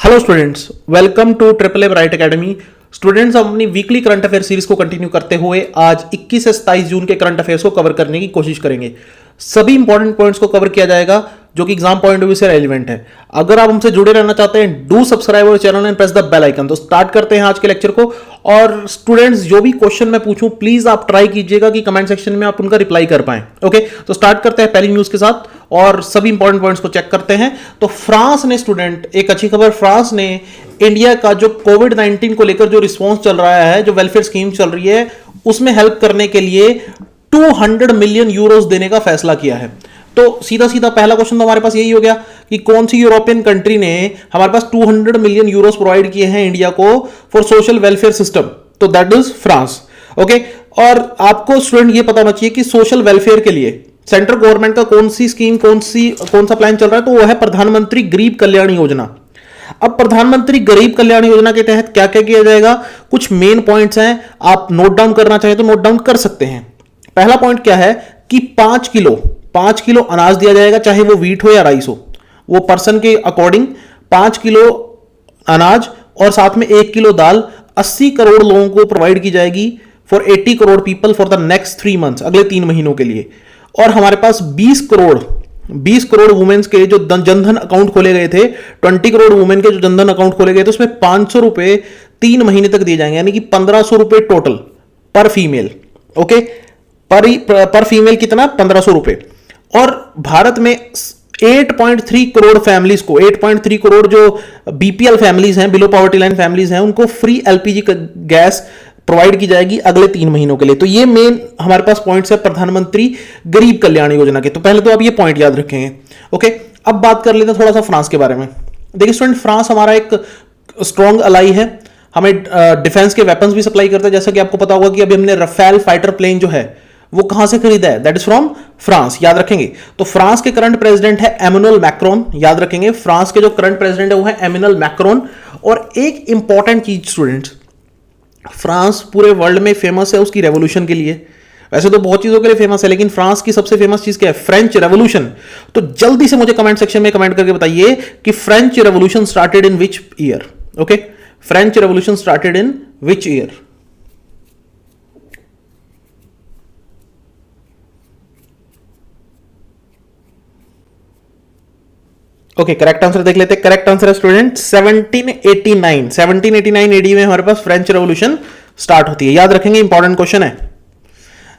Hello students, welcome to triple A bright academy. Students, हम अपनी weekly current affair series को continue करते हुए आज 21 से 27 जून के करंट अफेयर्स को कवर करने की कोशिश करेंगे। सभी इंपॉर्टेंट पॉइंट्स को कवर किया जाएगा जो कि एग्जाम पॉइंट ऑफ व्यू से रेलिवेंट है। अगर आप हमसे जुड़े रहना चाहते हैं, do subscribe our channel and press the bell icon. तो स्टार्ट करते हैं आज के लेक्चर को। और स्टूडेंट्स, जो भी क्वेश्चन मैं पूछूं प्लीज आप ट्राई कीजिएगा कि कमेंट सेक्शन में आप उनका रिप्लाई कर पाएं। ओके, तो स्टार्ट करते हैं पहली न्यूज के साथ और सभी इंपॉर्टेंट पॉइंट्स को चेक करते हैं। तो फ्रांस ने, स्टूडेंट, एक अच्छी खबर, फ्रांस ने इंडिया का जो कोविड-19 को लेकर जो रिस्पॉन्स चल रहा है, जो वेलफेयर स्कीम चल रही है, उसमें हेल्प करने के लिए 200 मिलियन यूरोस देने का फैसला किया है। तो सीधा सीधा पहला क्वेश्चन तो हमारे पास यही हो गया कि कौन सी यूरोपियन कंट्री ने हमारे पास 200 मिलियन यूरोस प्रोवाइड किए हैं इंडिया को फॉर सोशल वेलफेयर सिस्टम। तो दैट इज फ्रांस। ओके, और आपको स्टूडेंट ये पता होना चाहिए कि सोशल वेलफेयर के लिए सेंट्रल गवर्नमेंट का कौन सी स्कीम, कौन सा प्लान चल रहा है, तो वो है प्रधानमंत्री गरीब कल्याण योजना। अब प्रधानमंत्री गरीब कल्याण योजना के तहत क्या क्या किया जाएगा, कुछ मेन पॉइंट्स हैं, आप नोट डाउन करना चाहें तो नोट डाउन कर सकते हैं। पहला पॉइंट क्या है कि 5 किलो अनाज दिया जाएगा, चाहे वो व्हीट हो या राइस हो, वो पर्सन के अकॉर्डिंग 5 किलो अनाज और साथ में 1 किलो दाल 80 करोड़ लोगों को प्रोवाइड की जाएगी for 80 crore people for the next 3 months, अगले 3 महीनों के लिए। और हमारे पास 20 करोड़ वुमेन्स के जो जनधन अकाउंट खोले गए थे, 20 करोड़ वुमेन के जो जनधन अकाउंट खोले गए थे, उसमें 500 रुपए 3 महीने तक दिए जाएंगे, यानी कि 1500 रुपए टोटल पर फीमेल। ओके, पर फीमेल कितना, 1500 रुपए। और भारत में 8.3 करोड़ फैमिलीज को, 8.3 करोड़ जो बीपीएल फैमिलीज हैं, बिलो पॉवर्टी लाइन फैमिलीज हैं, उनको फ्री एलपीजी गैस प्रोवाइड की जाएगी अगले 3 महीनों के लिए। तो ये मेन हमारे पास पॉइंट्स है प्रधानमंत्री गरीब कल्याण योजना के। तो पहले तो आप ये पॉइंट याद रखेंगे। ओके, अब बात कर लेते हैं थोड़ा सा फ्रांस के बारे में। देखिए स्टूडेंट, फ्रांस हमारा एक स्ट्रॉन्ग अलाई है, हमें डिफेंस के वेपन्स भी सप्लाई करता है। जैसा कि आपको पता होगा कि अभी हमने रफेल फाइटर प्लेन जो है वो कहां से खरीदा है, दैट इज फ्रॉम फ्रांस, याद रखेंगे। तो फ्रांस के करंट प्रेसिडेंट है एमेनुअल मैक्रोन, याद रखेंगे। फ्रांस के जो करंट प्रेसिडेंट है वो है एमेनुअल मैक्रोन। और एक इंपॉर्टेंट चीज स्टूडेंट्स, फ्रांस पूरे वर्ल्ड में फेमस है उसकी रेवोल्यूशन के लिए। वैसे तो बहुत चीजों के लिए फेमस है, लेकिन फ्रांस की सबसे फेमस चीज क्या है, फ्रेंच रेवोल्यूशन। तो जल्दी से मुझे कमेंट सेक्शन में कमेंट करके बताइए कि French revolution started in which year. Okay, French revolution started in which year. Okay, correct answer देख लेते हैं। करेक्ट आंसर है स्टूडेंट 1789 एडी में हमारे पास फ्रेंच रेवोल्यूशन स्टार्ट होती है, याद रखेंगे, इंपॉर्टेंट क्वेश्चन है।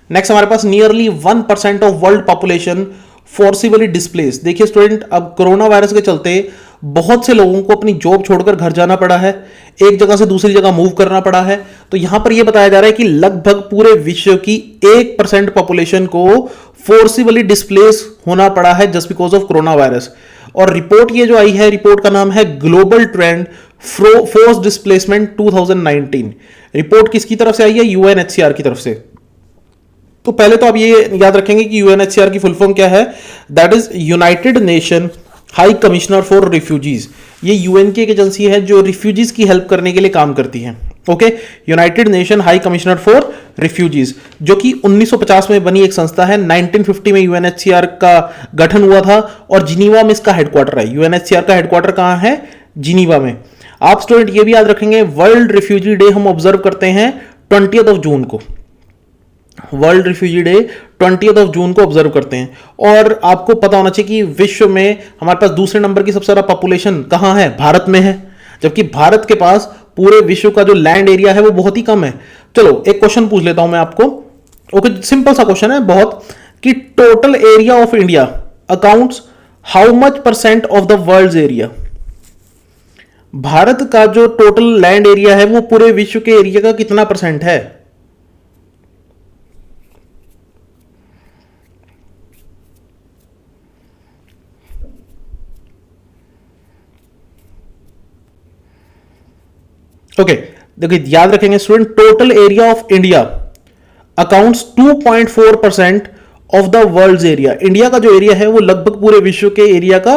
नेक्स्ट हमारे पास nearly 1% of world population forcibly displace. देखिए स्टूडेंट, अब कोरोना वायरस के चलते बहुत से लोगों को अपनी जॉब छोड़कर घर जाना पड़ा है, एक जगह से दूसरी जगह मूव करना पड़ा है। तो यहां पर यह बताया जा रहा है कि लगभग पूरे विश्व की 1% पॉपुलेशन को फोर्सिबली डिस्प्लेस होना पड़ा है just because of corona virus. और रिपोर्ट ये जो आई है, रिपोर्ट का नाम है global trend force displacement 2019। Report किसकी तरफ से आई है, यूएनएचसीआर की तरफ से। तो पहले तो आप ये याद रखेंगे कि यूएनएचसीआर की फुल फॉर्म क्या है, that is United nation high commissioner for refugees. ये यूएन की एक एजेंसी है जो रिफ्यूजीज की हेल्प करने के लिए काम करती है। Okay, United nation high commissioner for refugees, जो कि 1950 में बनी एक संस्था है। 1950 में यूएनएचसीआर का गठन हुआ था और जिनीवा में इसका हेडक्वार्टर है। यूएनएचसीआर का हेडक्वार्टर कहां है, जिनीवा में। आप स्टूडेंट ये भी याद रखेंगे, वर्ल्ड रिफ्यूजी डे हम ऑब्जर्व करते हैं 20 जून को। वर्ल्ड रिफ्यूजी डे 20 जून को ऑब्जर्व करते हैं। और आपको पता होना चाहिए कि विश्व में हमारे पास दूसरे नंबर की सबसे ज्यादा पॉपुलेशन कहां है, भारत में है, जबकि भारत के पास पूरे विश्व का जो लैंड एरिया है वो बहुत ही कम है। चलो एक क्वेश्चन पूछ लेता हूं मैं आपको। ओके, सिंपल सा क्वेश्चन है बहुत, कि total area of India accounts how much % of the world area. Bharat का जो टोटल लैंड एरिया है वो पूरे विश्व के एरिया का कितना % है। ओके, देखिए याद रखेंगे student, total area of India accounts 2.4% of the world area. India का जो एरिया है वो लगभग पूरे विश्व के एरिया का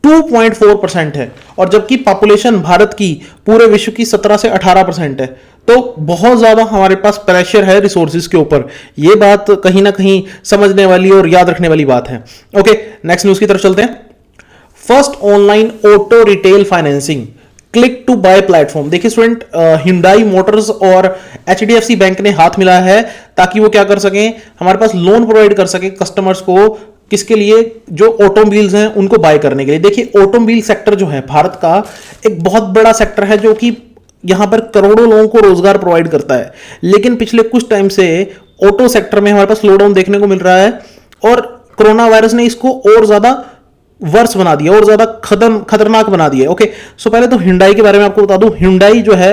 2.4% है, और जबकि पॉपुलेशन भारत की पूरे विश्व की 17 से 18% है। तो बहुत ज्यादा हमारे पास प्रेशर है रिसोर्सेज के ऊपर। ये बात कहीं ना कहीं समझने वाली और याद रखने वाली बात है। ओके, नेक्स्ट न्यूज की तरफ चलते हैं। First online auto retail financing click to buy platform. देखिए स्टूडेंट, Hyundai मोटर्स और HDFC बैंक ने हाथ मिलाया है ताकि वो क्या कर सकें, हमारे पास लोन प्रोवाइड कर सके कस्टमर्स को, किसके लिए, जो ऑटोमोबाइल्स हैं उनको बाय करने के लिए। देखिए ऑटोमोबाइल सेक्टर जो है भारत का एक बहुत बड़ा सेक्टर है जो कि यहां पर करोड़ों लोगों को रोजगार प्रोवाइड करता है, लेकिन पिछले कुछ टाइम से ऑटो सेक्टर में हमारे पास स्लो डाउन देखने को मिल रहा है और कोरोना वायरस ने इसको और ज्यादा वर्स बना दिया और ज्यादा खतरनाक बना दिया। ओके, सो पहले तो Hyundai के बारे में आपको बता दूं। Hyundai जो है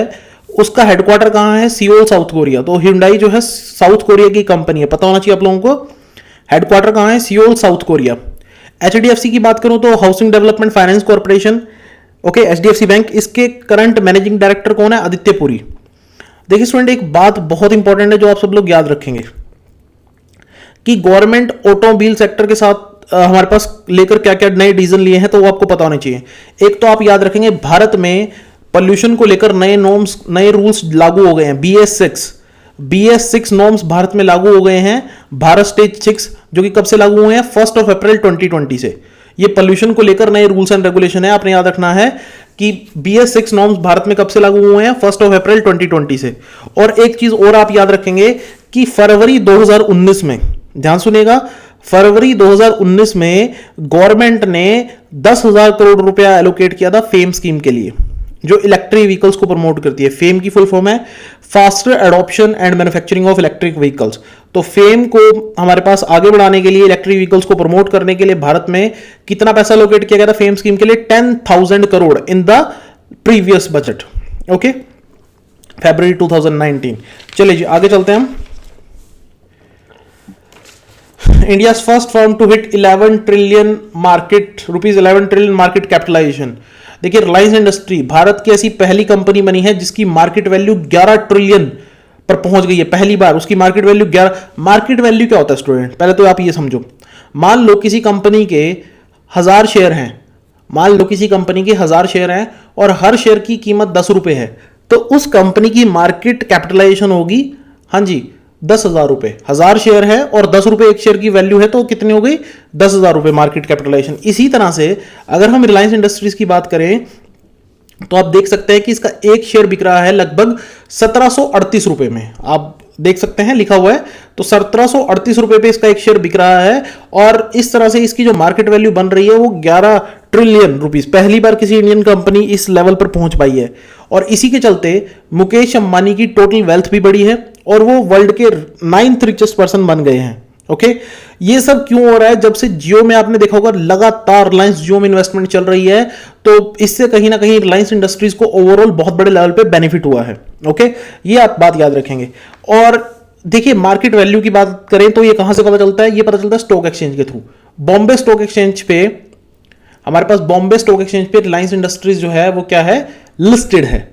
उसका हेडक्वार्टर कहां है, सियोल साउथ कोरिया। तो Hyundai जो है साउथ कोरिया की कंपनी है, पता होना चाहिए आप लोगों को। हेडक्वार्टर कहां है, सियोल साउथ कोरिया। HDFC की बात करूं तो housing development finance corporation, okay, HDFC bank, इसके करंट मैनेजिंग डायरेक्टर कौन है, आदित्य पुरी। देखिए स्टूडेंट, एक बात बहुत इंपॉर्टेंट है जो आप सब लोग याद रखेंगे कि गवर्नमेंट ऑटोमोबाइल सेक्टर के साथ हमारे पास लेकर क्या क्या नए डिसीजन लिए हैं, तो वो आपको पता होने चाहिए। एक तो आप याद रखेंगे भारत में पोल्यूशन को लेकर नए नॉर्म्स, नए रूल्स लागू हो गए हैं। BS6 नॉर्म्स भारत में लागू हो गए हैं। भारत स्टेज 6 जो कि कब से लागू हुए हैं, 1 अप्रैल 2020 से। ये पोल्यूशन को लेकर नए रूल्स एंड रेगुलेशन है, आपने याद रखना है कि BS6 नॉर्म्स भारत में कब से लागू हुए हैं, 1 अप्रैल 2020 से। और एक चीज और आप याद रखेंगे कि फरवरी 2019 में, ध्यान सुनिएगा, फरवरी 2019 में गवर्नमेंट ने 10,000 करोड़ रुपया एलोकेट किया था फेम स्कीम के लिए, जो इलेक्ट्रिक व्हीकल्स को प्रमोट करती है। फेम की फुल फॉर्म है faster adoption and manufacturing of electric vehicles. तो फेम को हमारे पास आगे बढ़ाने के लिए, इलेक्ट्रिक व्हीकल्स को प्रमोट करने के लिए भारत में कितना पैसा एलोकेट किया गया था फेम स्कीम के लिए, 10,000 crore in the previous budget. Okay, फरवरी 2019। चलिए जी आगे चलते हैं हम। India first firm to hit 11 trillion market, rupees 11 trillion market capitalisation. देखिए रिलायंस इंडस्ट्री भारत की ऐसी पहली कंपनी बनी है जिसकी मार्केट वैल्यू 11 ट्रिलियन पर पहुंच गई है, पहली बार उसकी मार्केट वैल्यू 11। मार्केट वैल्यू क्या होता है स्टूडेंट, पहले तो आप ये समझो। मान लो किसी कंपनी के 1000 शेयर हैं, मान लो किसी कंपनी के 1000 शेयर हैं और हर शेयर की कीमत 10 रुपए है, तो उस कंपनी की मार्केट कैपिटलाइजेशन होगी, हाँ जी, 10,000 रुपए। 1000 शेयर है और 10 रुपए एक शेयर की वैल्यू है, तो कितनी हो गई, 10,000 रुपए मार्केट कैपिटलाइजेशन। इसी तरह से अगर हम रिलायंस इंडस्ट्रीज की बात करें तो आप देख सकते हैं कि इसका एक शेयर बिक रहा है लगभग 1738 रुपए में, आप देख सकते हैं लिखा हुआ है, तो 1738 रुपए पे इसका एक शेयर बिक रहा है। और इस तरह से इसकी जो मार्केट वैल्यू बन रही है वो 11 ट्रिलियन रुपीस, पहली बार किसी इंडियन कंपनी इस लेवल पर पहुंच पाई है। और इसी के चलते मुकेश अंबानी की टोटल वेल्थ भी बढ़ी है और वो वर्ल्ड के 9th रिचेस्ट पर्सन बन गए हैं। ओके, ये सब क्यों हो रहा है, जब से जियो में आपने देखा होगा लगातार रिलायंस जियो में इन्वेस्टमेंट चल रही है, तो इससे कहीं ना कहीं रिलायंस इंडस्ट्रीज को ओवरऑल बहुत बड़े लेवल पे बेनिफिट हुआ है। ओके, ये आप बात याद रखेंगे। और देखिए मार्केट वैल्यू की बात करें तो ये कहां से पता चलता है, ये पता चलता है स्टॉक एक्सचेंज के थ्रू। बॉम्बे स्टॉक एक्सचेंज पे, हमारे पास बॉम्बे स्टॉक एक्सचेंज पे रिलायंस इंडस्ट्रीज जो है वो क्या है, लिस्टेड है,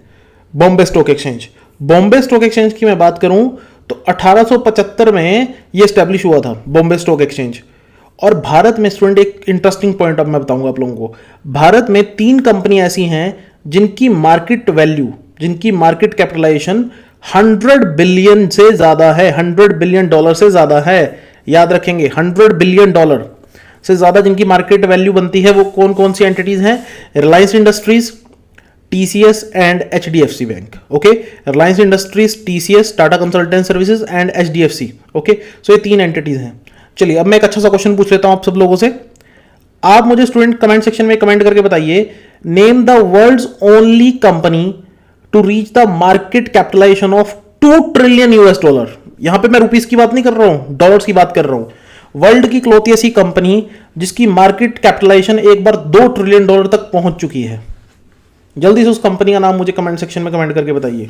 Bombay stock exchange. Bombay stock exchange की मैं बात करूं तो 1875 में ये स्टैब्लिश हुआ था बॉम्बे स्टॉक एक्सचेंज। और भारत में स्टूडेंट एक इंटरेस्टिंग पॉइंट अब मैं बताऊंगा आप लोगों को, भारत में 3 कंपनियां ऐसी हैं जिनकी मार्केट वैल्यू, जिनकी मार्केट कैपिटलाइजेशन 100 बिलियन से ज्यादा है, 100 बिलियन डॉलर से ज्यादा है। याद रखेंगे 100 बिलियन डॉलर से ज्यादा जिनकी मार्केट वैल्यू बनती है, वो कौन कौन सी एंटिटीज हैं, Reliance Industries, TCS and HDFC bank. Okay, Reliance Industries, TCS, Tata consultant services and HDFC। Okay, so ये 3 एंटिटीज हैं। चलिए अब मैं एक अच्छा सा क्वेश्चन पूछ लेता हूं आप सब लोगों से। आप मुझे स्टूडेंट कमेंट सेक्शन में कमेंट करके बताइए, name the world's only company to reach the market capitalisation of 2 trillion US dollar. यहां पे मैं रुपीस की बात नहीं कर रहा हूं, डॉलर्स की बात कर रहा हूं। वर्ल्ड की इकलौती ऐसी कंपनी जिसकी मार्केट कैपिटलाइजेशन एक बार 2 ट्रिलियन डॉलर तक पहुंच चुकी है। जल्दी से उस कंपनी का नाम मुझे कमेंट सेक्शन में कमेंट करके बताइए।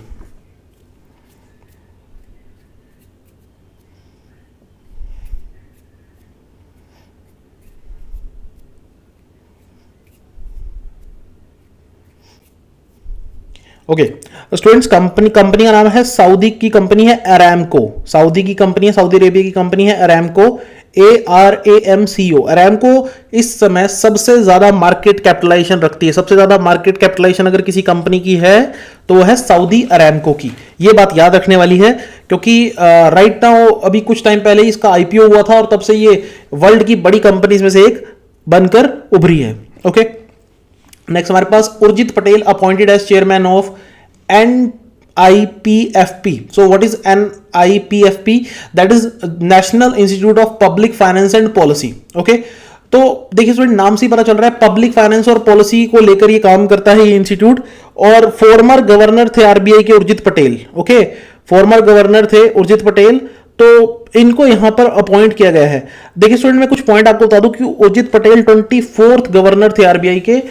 ओके स्टूडेंट्स, कंपनी का नाम है, सऊदी की कंपनी है अरामको, सऊदी की कंपनी है, सऊदी अरेबिया की कंपनी है अरामको, ARAMCO। अरामको इस समय सबसे ज्यादा मार्केट कैपिटलाइजेशन रखती है, सबसे ज्यादा मार्केट कैपिटलाइजेशन अगर किसी कंपनी की है तो वो है सऊदी अरामको की। ये बात याद रखने वाली है क्योंकि राइट नाउ अभी कुछ टाइम पहले इसका IPO हुआ था और तब से ये वर्ल्ड की बड़ी कंपनीज में से एक बनकर उभरी है। ओके, नेक्स्ट हमारे पास Urjit Patel appointed as chairman of NIPFP. So what is NIPFP? That is National Institute of Public Finance and Policy. Okay, तो देखिए स्टूडेंट, नाम से ही पता चल रहा है पब्लिक फाइनेंस और पॉलिसी को लेकर ये काम करता है ये इंस्टीट्यूट। और फॉर्मर गवर्नर थे आरबीआई के Urjit Patel. Okay, former governor थे उर्जित पटेल, तो इनको यहां पर अपॉइंट किया गया है। देखिए स्टूडेंट, मैं कुछ पॉइंट आपको बता दूं कि उर्जित पटेल 24th गवर्नर थे आरबीआई के।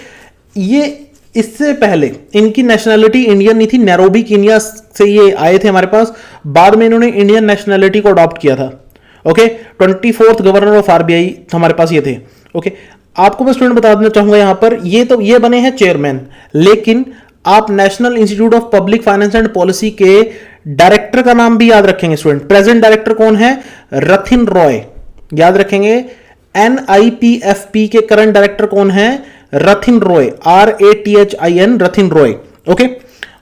ये इससे पहले इनकी नेशनैलिटी इंडियन नहीं थी, नैरोबी कीनिया से ये आए थे हमारे पास। बाद में इन्होंने इंडियन नेशनैलिटी को अडॉप्ट किया था। Okay, 24th governor of RBI हमारे पास ये थे। ओके, आपको मैं स्टूडेंट बता देना चाहूंगा यहां पर, ये तो ये बने हैं चेयरमैन, लेकिन आप national institute of public finance and policy के डायरेक्टर का नाम भी याद रखेंगे स्टूडेंट। प्रेजेंट डायरेक्टर कौन है? रथिन रॉय, याद रखेंगे। NIPFP के करंट डायरेक्टर कौन है? रथिन रॉय, RATHIN, रथिन रॉय। ओके,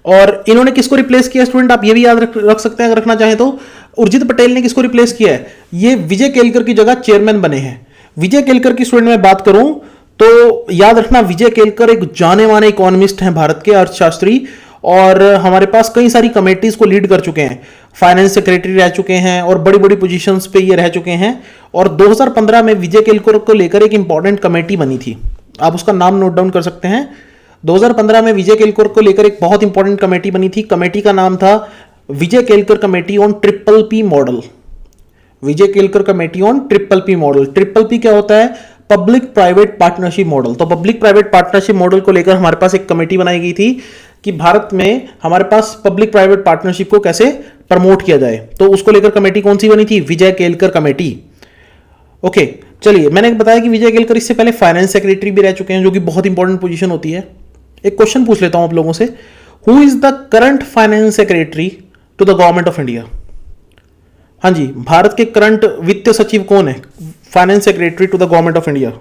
और इन्होंने किसको रिप्लेस किया स्टूडेंट? आप ये भी याद रख सकते हैं अगर रखना चाहें तो। उर्जित पटेल ने किसको रिप्लेस किया है? ये विजय केलकर की जगह चेयरमैन बने हैं। विजय केलकर की स्टूडेंट में बात करूं तो याद रखना, विजय केलकर एक जाने माने इकोनॉमिस्ट हैं, भारत के अर्थशास्त्री, और हमारे पास कई सारी कमेटीज को लीड कर चुके हैं। फाइनेंस सेक्रेटरी रह चुके हैं और बड़ी बड़ी पोजीशंस पे ये रह चुके हैं। और 2015 में विजय केलकर को लेकर एक इंपॉर्टेंट कमेटी बनी थी, आप उसका नाम नोट डाउन कर सकते हैं। 2015 में विजय केलकर को लेकर एक बहुत इंपॉर्टेंट कमेटी बनी थी। कमेटी का नाम था Vijay Kelkar committee on PPP model. Vijay Kelkar committee on PPP model. PPP क्या होता है? Public private partnership model. तो पब्लिक प्राइवेट पार्टनरशिप मॉडल को लेकर हमारे पास एक कमेटी बनाई गई थी कि भारत में हमारे पास पब्लिक प्राइवेट पार्टनरशिप को कैसे प्रमोट किया जाए। तो उसको लेकर कमेटी कौन सी बनी थी? विजय केलकर कमेटी। ओके, चलिए, मैंने बताया कि विजय केलकर इससे पहले फाइनेंस सेक्रेटरी भी रह चुके हैं, जो कि बहुत इंपॉर्टेंट पोजीशन होती है। एक क्वेश्चन पूछ लेता हूं आप लोगों से, who is the current finance secretary to the government of India? हाँ जी, भारत के करंट वित्त सचिव कौन है? Finance secretary to the government of India.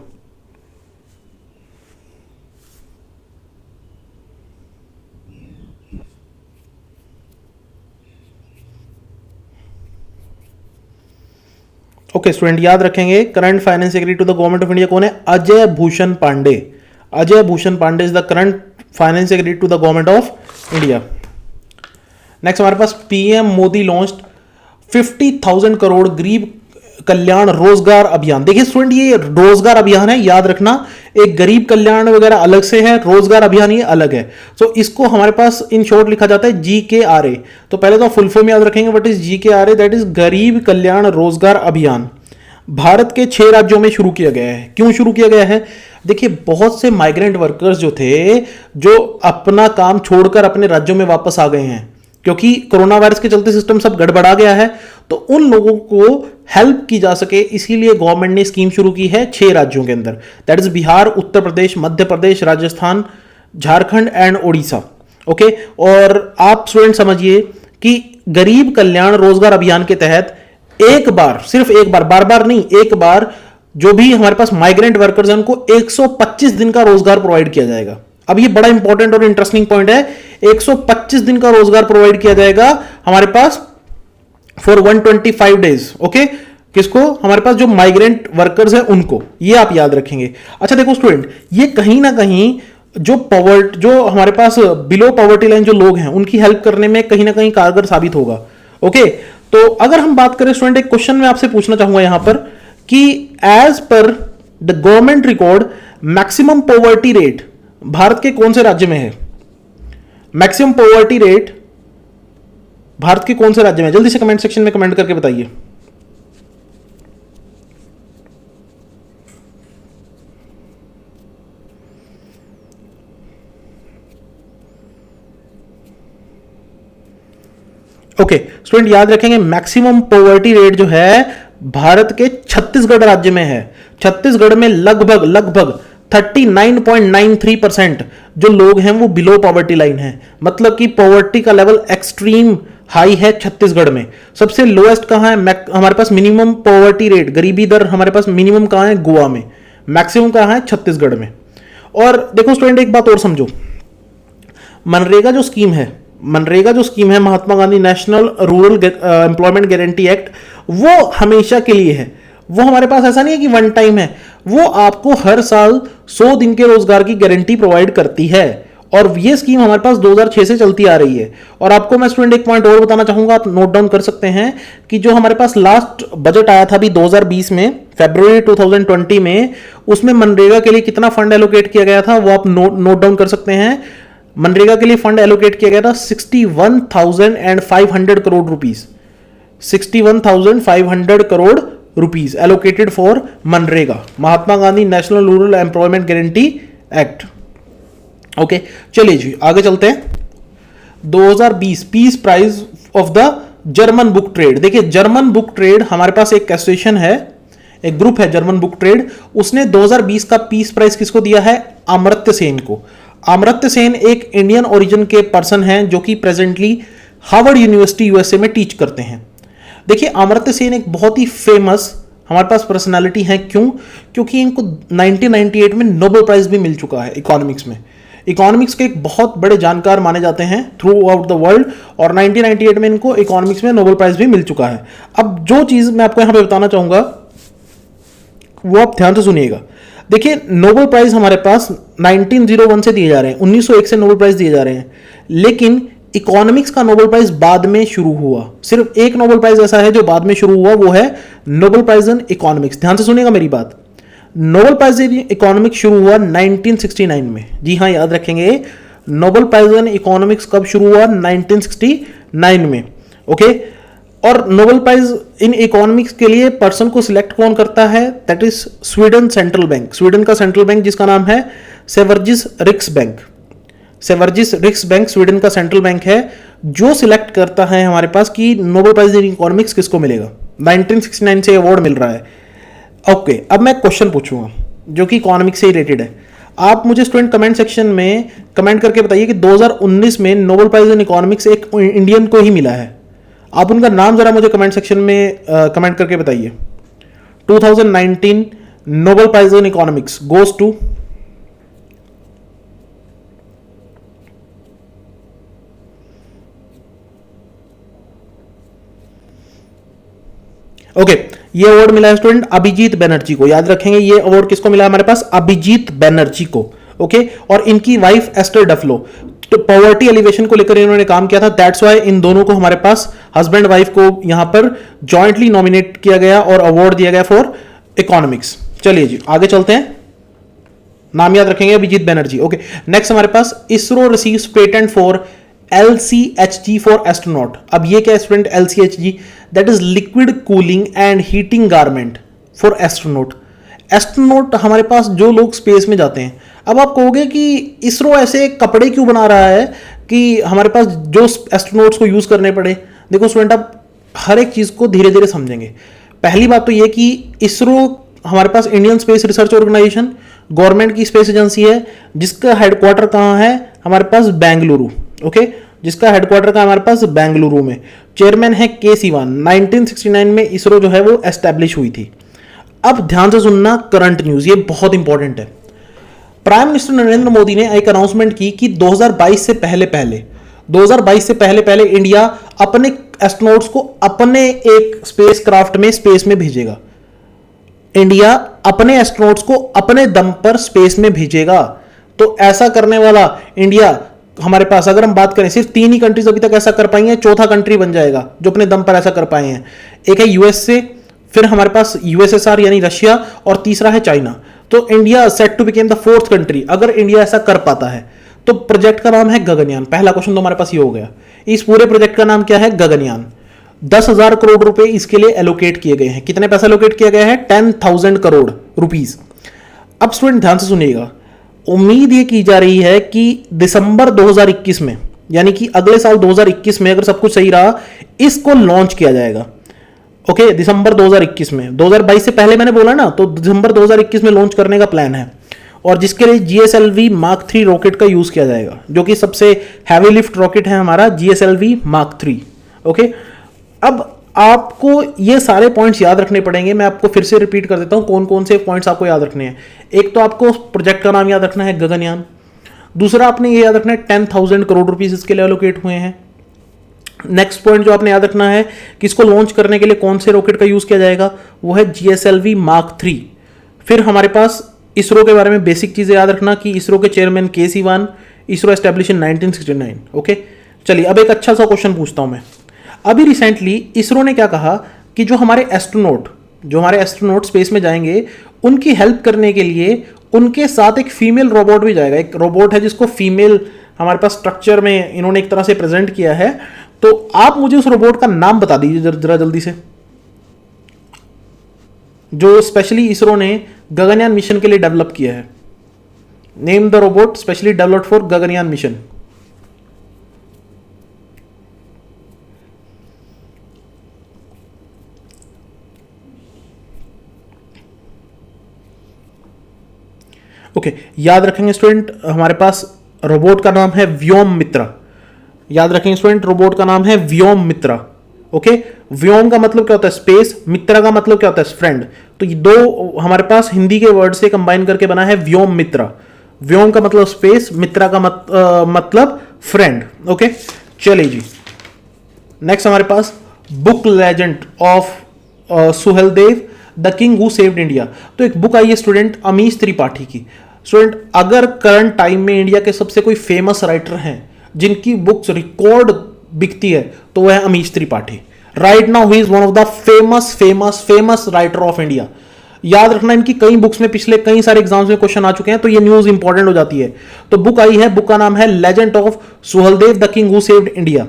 Okay student, याद रखेंगे, current finance secretary to the government of India कौन है? Ajay Bhushan Pandey. Ajay Bhushan Pandey is the current finance secretary to the government of India. Next हमारे पास पीएम मोदी लॉन्च्ड 50,000 करोड़ गरीब कल्याण रोजगार अभियान। देखिए स्टूडेंट, ये रोजगार अभियान है, याद रखना। एक गरीब कल्याण वगैरह अलग से है, रोजगार अभियान ये अलग है। सो इसको हमारे पास इन शॉर्ट लिखा जाता है GKRA। तो पहले तो फुल फॉर्म याद रखेंगे, what is GKRA? That is गरीब कल्याण रोजगार अभियान। भारत के 6 राज्यों में शुरू किया गया है। क्यों शुरू किया गया है? देखिए, बहुत से माइग्रेंट वर्कर्स जो थे, जो अपना काम छोड़कर अपने राज्यों में वापस आ गए हैं, क्योंकि कोरोना वायरस के चलते सिस्टम सब गड़बड़ा गया है। तो उन लोगों को हेल्प की जा सके, इसीलिए गवर्नमेंट ने स्कीम शुरू की है 6 राज्यों के अंदर। That is Bihar, Uttar Pradesh, Madhya Pradesh, Rajasthan, Jharkhand and Odisha. Okay, और आप स्टूडेंट समझिए कि गरीब कल्याण रोजगार अभियान के तहत एक बार, सिर्फ एक बार, बार बार नहीं, एक बार जो भी हमारे पास माइग्रेंट वर्कर्स हैं उनको 125 दिन का रोजगार प्रोवाइड किया जाएगा। अब ये बड़ा इंपॉर्टेंट और इंटरेस्टिंग पॉइंट है। 125 दिन का रोजगार प्रोवाइड किया जाएगा हमारे पास फॉर 125 डेज। ओके, किसको? हमारे पास जो माइग्रेंट वर्कर्स हैं उनको। ये आप याद रखेंगे। अच्छा देखो स्टूडेंट, ये कहीं ना कहीं जो हमारे पास बिलो पॉवर्टी लाइन जो लोग हैं उनकी हेल्प करने में कहीं ना कहीं कारगर साबित होगा। ओके, तो अगर हम बात करें स्टूडेंट, एक क्वेश्चन मैं आपसे पूछना चाहूंगा यहां पर कि as per the government record maximum poverty rate Bharat के कौन से राज्य में है? मैक्सिमम पॉवर्टी रेट भारत के कौन से राज्य में? जल्दी से कमेंट सेक्शन में कमेंट करके बताइए। ओके स्टूडेंट, याद रखेंगे, मैक्सिमम पॉवर्टी रेट जो है भारत के छत्तीसगढ़ राज्य में है। छत्तीसगढ़ में लगभग 39.93% जो लोग हैं वो बिलो पॉवर्टी लाइन है। मतलब कि पॉवर्टी का लेवल एक्सट्रीम हाई है छत्तीसगढ़ में। सबसे लोएस्ट कहां है? हमारे पास मिनिमम पॉवर्टी रेट, गरीबी दर हमारे पास मिनिमम कहां है? गोवा में। मैक्सिमम कहां है? छत्तीसगढ़ में। और देखो स्टूडेंट, एक बात और समझो, मनरेगा जो स्कीम है Mahatma Gandhi national rural employment guarantee act, वो हमेशा के लिए है। वो हमारे पास ऐसा नहीं है कि वन टाइम है, वो आपको हर साल 100 दिन के रोजगार की गारंटी प्रोवाइड करती है और ये स्कीम हमारे पास 2006 से चलती आ रही है। और आपको मैं स्टूडेंट एक पॉइंट और बताना चाहूंगा, आप नोट डाउन कर सकते हैं कि जो हमारे पास लास्ट बजट आया था अभी 2020 में, फरवरी 2020 में, उसमें मनरेगा के लिए कितना फंड एलोकेट किया गया था वो आप नोट डाउन कर सकते हैं। मनरेगा के लिए फंड एलोकेट किया गया था 61,500 crore rupees, 61,500 crore rupees allocated for MNREGA, Mahatma Gandhi national rural employment guarantee act. Okay, चलिए जी आगे चलते हैं। 2020 peace prize of the German book trade. देखिए जर्मन बुक ट्रेड हमारे पास एक एसोसिएशन है, एक ग्रुप है जर्मन बुक ट्रेड, उसने 2020 का पीस प्राइज किसको दिया है? अमर्त्य सेन को। अमर्त्य सेन एक इंडियन ओरिजिन के पर्सन हैं जो कि प्रेजेंटली हार्वर्ड यूनिवर्सिटी यूएसए में टीच करते हैं। देखिए अमर्त्य सेन एक बहुत ही फेमस हमारे पास पर्सनालिटी है। क्यों? क्योंकि इनको 1998 में नोबेल प्राइज भी मिल चुका है इकोनॉमिक्स में। इकोनॉमिक्स के एक बहुत बड़े जानकार माने जाते हैं थ्रू आउट द वर्ल्ड और 1998 में इनको इकोनॉमिक्स में नोबेल प्राइज भी मिल चुका है। अब जो चीज मैं आपको यहां पे बताना चाहूंगा वो आप ध्यान से सुनिएगा। देखिए नोबेल प्राइज हमारे पास 1901 से दिए जा रहे हैं, 1901 से नोबेल प्राइज दिए जा रहे हैं, लेकिन इकोनॉमिक्स का नोबेल प्राइज बाद में शुरू हुआ। सिर्फ एक नोबेल प्राइज ऐसा है जो बाद में शुरू हुआ, वो है नोबेल प्राइज इन इकोनॉमिक्स। ध्यान से सुनिएगा मेरी बात। नोबेल प्राइज इन इकोनॉमिक्स शुरू हुआ 1969 में। जी हाँ, याद रखेंगे, नोबेल प्राइज इन इकोनॉमिक्स कब शुरू हुआ? 1969 में। ओके, और नोबेल प्राइज इन इकोनॉमिक्स के लिए पर्सन को सिलेक्ट कौन करता है? That is Sweden central bank, Sweden का सेंट्रल बैंक जिसका नाम है सेवर्जिस रिक्स बैंक। सेवर्जिस रिक्स बैंक स्वीडन का सेंट्रल बैंक है जो सिलेक्ट करता है हमारे पास कि नोबेल प्राइज इन इकोनॉमिक्स किसको मिलेगा। 1969 से अवार्ड मिल रहा है। ओके, अब मैं क्वेश्चन पूछूंगा जो कि इकोनॉमिक्स से रिलेटेड है। आप मुझे स्टूडेंट कमेंट सेक्शन में कमेंट करके बताइए कि 2019 में नोबेल प्राइज इन इकोनॉमिक्स एक इंडियन को ही मिला है। आप उनका नाम जरा मुझे कमेंट सेक्शन में कमेंट करके बताइए। 2019 Nobel prize in economics goes to okay, ये अवार्ड मिला है स्टूडेंट अभिजीत बनर्जी को। याद रखेंगे ये अवार्ड किसको मिला है हमारे पास? अभिजीत बनर्जी को। ओके, और इनकी वाइफ एस्टर डफलो, तो पॉवर्टी एलिवेशन को लेकर इन्होंने काम किया था। दैट्स व्हाई इन दोनों को हमारे पास हस्बैंड वाइफ को यहां पर जॉइंटली नॉमिनेट किया गया और अवार्ड दिया गया फॉर इकोनॉमिक्स। चलिए जी आगे चलते हैं, नाम याद रखेंगे अभिजीत बनर्जी। ओके, नेक्स्ट हमारे पास ISRO receives patent for LCHG for astronaut. अब ये क्या student? LCHG that is liquid cooling and heating garment for astronaut. Astronaut हमारे पास जो लोग स्पेस में जाते हैं। अब आप कहोगे कि इसरो ऐसे कपड़े क्यों बना रहा है कि हमारे पास जो एस्ट्रोनॉट्स को यूज करने पड़े? देखो स्टूडेंट, आप हर एक चीज को धीरे धीरे समझेंगे। पहली बात तो ये कि इसरो हमारे पास Indian space research organisation government की स्पेस एजेंसी है जिसका हेडक्वार्टर कहाँ है? हमारे पास बेंगलुरु। ओके, जिसका हेडक्वार्टर का हमारे पास बेंगलुरु में। चेयरमैन है के सिवान। 1969 में इसरो जो है वो एस्टैब्लिश हुई थी। अब ध्यान से सुनना करंट न्यूज, ये बहुत इंपॉर्टेंट है। प्राइम मिनिस्टर नरेंद्र मोदी ने एक अनाउंसमेंट की कि 2022 से पहले इंडिया अपने एस्ट्रोनॉट्स को अपने एक स्पेस क्राफ्ट में स्पेस में भेजेगा। इंडिया अपने एस्ट्रोनॉट्स को अपने दम पर स्पेस में भेजेगा। तो ऐसा करने वाला इंडिया हमारे पास, अगर हम बात करें, सिर्फ 3 ही कंट्रीज अभी तक ऐसा कर पाई हैं, चौथा कंट्री बन जाएगा जो अपने दम पर ऐसा कर पाए हैं। एक है यूएसए, फिर हमारे पास यूएसएसआर यानी रशिया, और तीसरा है चाइना। तो India set to became the 4th country अगर इंडिया ऐसा कर पाता है। तो प्रोजेक्ट का नाम है गगनयान। पहला क्वेश्चन तो हमारे पास ये हो गया। इस पूरे प्रोजेक्ट का नाम क्या है? गगनयान। 10,000 करोड़ रुपए इसके लिए एलोकेट किए गए हैं। कितने पैसा एलोकेट किया गया है? 10,000 करोड़ रुपीस। अब स्टूडेंट ध्यान से सुनिएगा, उम्मीद ये की जा रही है कि दिसंबर 2021 में, यानी कि अगले साल 2021 में अगर सब कुछ सही रहा, इसको लॉन्च किया जाएगा। ओके, दिसंबर 2021 में। 2022 से पहले मैंने बोला ना, तो दिसंबर 2021 में लॉन्च करने का प्लान है। और जिसके लिए GSLV Mark 3 रॉकेट का यूज किया जाएगा, जो कि सबसे हैवी लिफ्ट रॉकेट है हमारा GSLV Mark 3। ओके, अब आपको ये सारे पॉइंट्स याद रखने पड़ेंगे। मैं आपको फिर से रिपीट कर देता हूं कौन कौन से पॉइंट्स आपको याद रखने हैं। एक तो आपको प्रोजेक्ट का नाम याद रखना है गगनयान। दूसरा आपने ये याद रखना है 10,000 करोड़ रुपीस इसके लिए एलोकेट हुए हैं। नेक्स्ट पॉइंट जो आपने याद रखना है कि इसको लॉन्च करने के लिए कौन से रॉकेट का यूज किया जाएगा, वो है GSLV Mark 3। फिर हमारे पास इसरो के बारे में बेसिक चीजें याद रखना कि इसरो के चेयरमैन के Siwan, ISRO establish in 1969। Okay, चलिए अब एक अच्छा सा क्वेश्चन पूछता हूं मैं। अभी रिसेंटली इसरो ने क्या कहा कि जो हमारे एस्ट्रोनॉट स्पेस में जाएंगे उनकी हेल्प करने के लिए उनके साथ एक फीमेल रोबोट भी जाएगा। एक रोबोट है जिसको फीमेल हमारे पास स्ट्रक्चर में इन्होंने एक तरह से प्रेजेंट किया है। तो आप मुझे उस रोबोट का नाम बता दीजिए जरा जल्दी से, जो स्पेशली इसरो ने गगनयान मिशन के लिए डेवलप किया है। Name the robot specially developed for Gaganyaan mission. Okay, याद रखेंगे स्टूडेंट, हमारे पास रोबोट का नाम है व्योम मित्रा। याद रखेंगे स्टूडेंट, रोबोट का नाम है व्योम मित्रा। ओके, व्योम का मतलब क्या होता है स्पेस, मित्रा का मतलब क्या होता है फ्रेंड। तो ये दो हमारे पास हिंदी के वर्ड से कंबाइन करके बना है व्योम मित्रा। व्योम का मतलब स्पेस, मित्रा का मतलब फ्रेंड। ओके, चलिए जी, नेक्स्ट हमारे पास book legend of Suheldev the king who saved India. तो एक बुक आई है स्टूडेंट अमीश त्रिपाठी की। स्टूडेंट, अगर करंट टाइम में इंडिया के सबसे कोई फेमस राइटर हैं जिनकी बुक्स रिकॉर्ड बिकती है तो वह है Amish Tripathi. Right now he is one of the famous writer of India. याद रखना, इनकी कई बुक्स में पिछले कई सारे एग्जाम्स में क्वेश्चन आ चुके हैं, तो ये न्यूज इंपॉर्टेंट हो जाती है। तो बुक आई है, बुक का नाम है legend of Suheldev the king who saved India.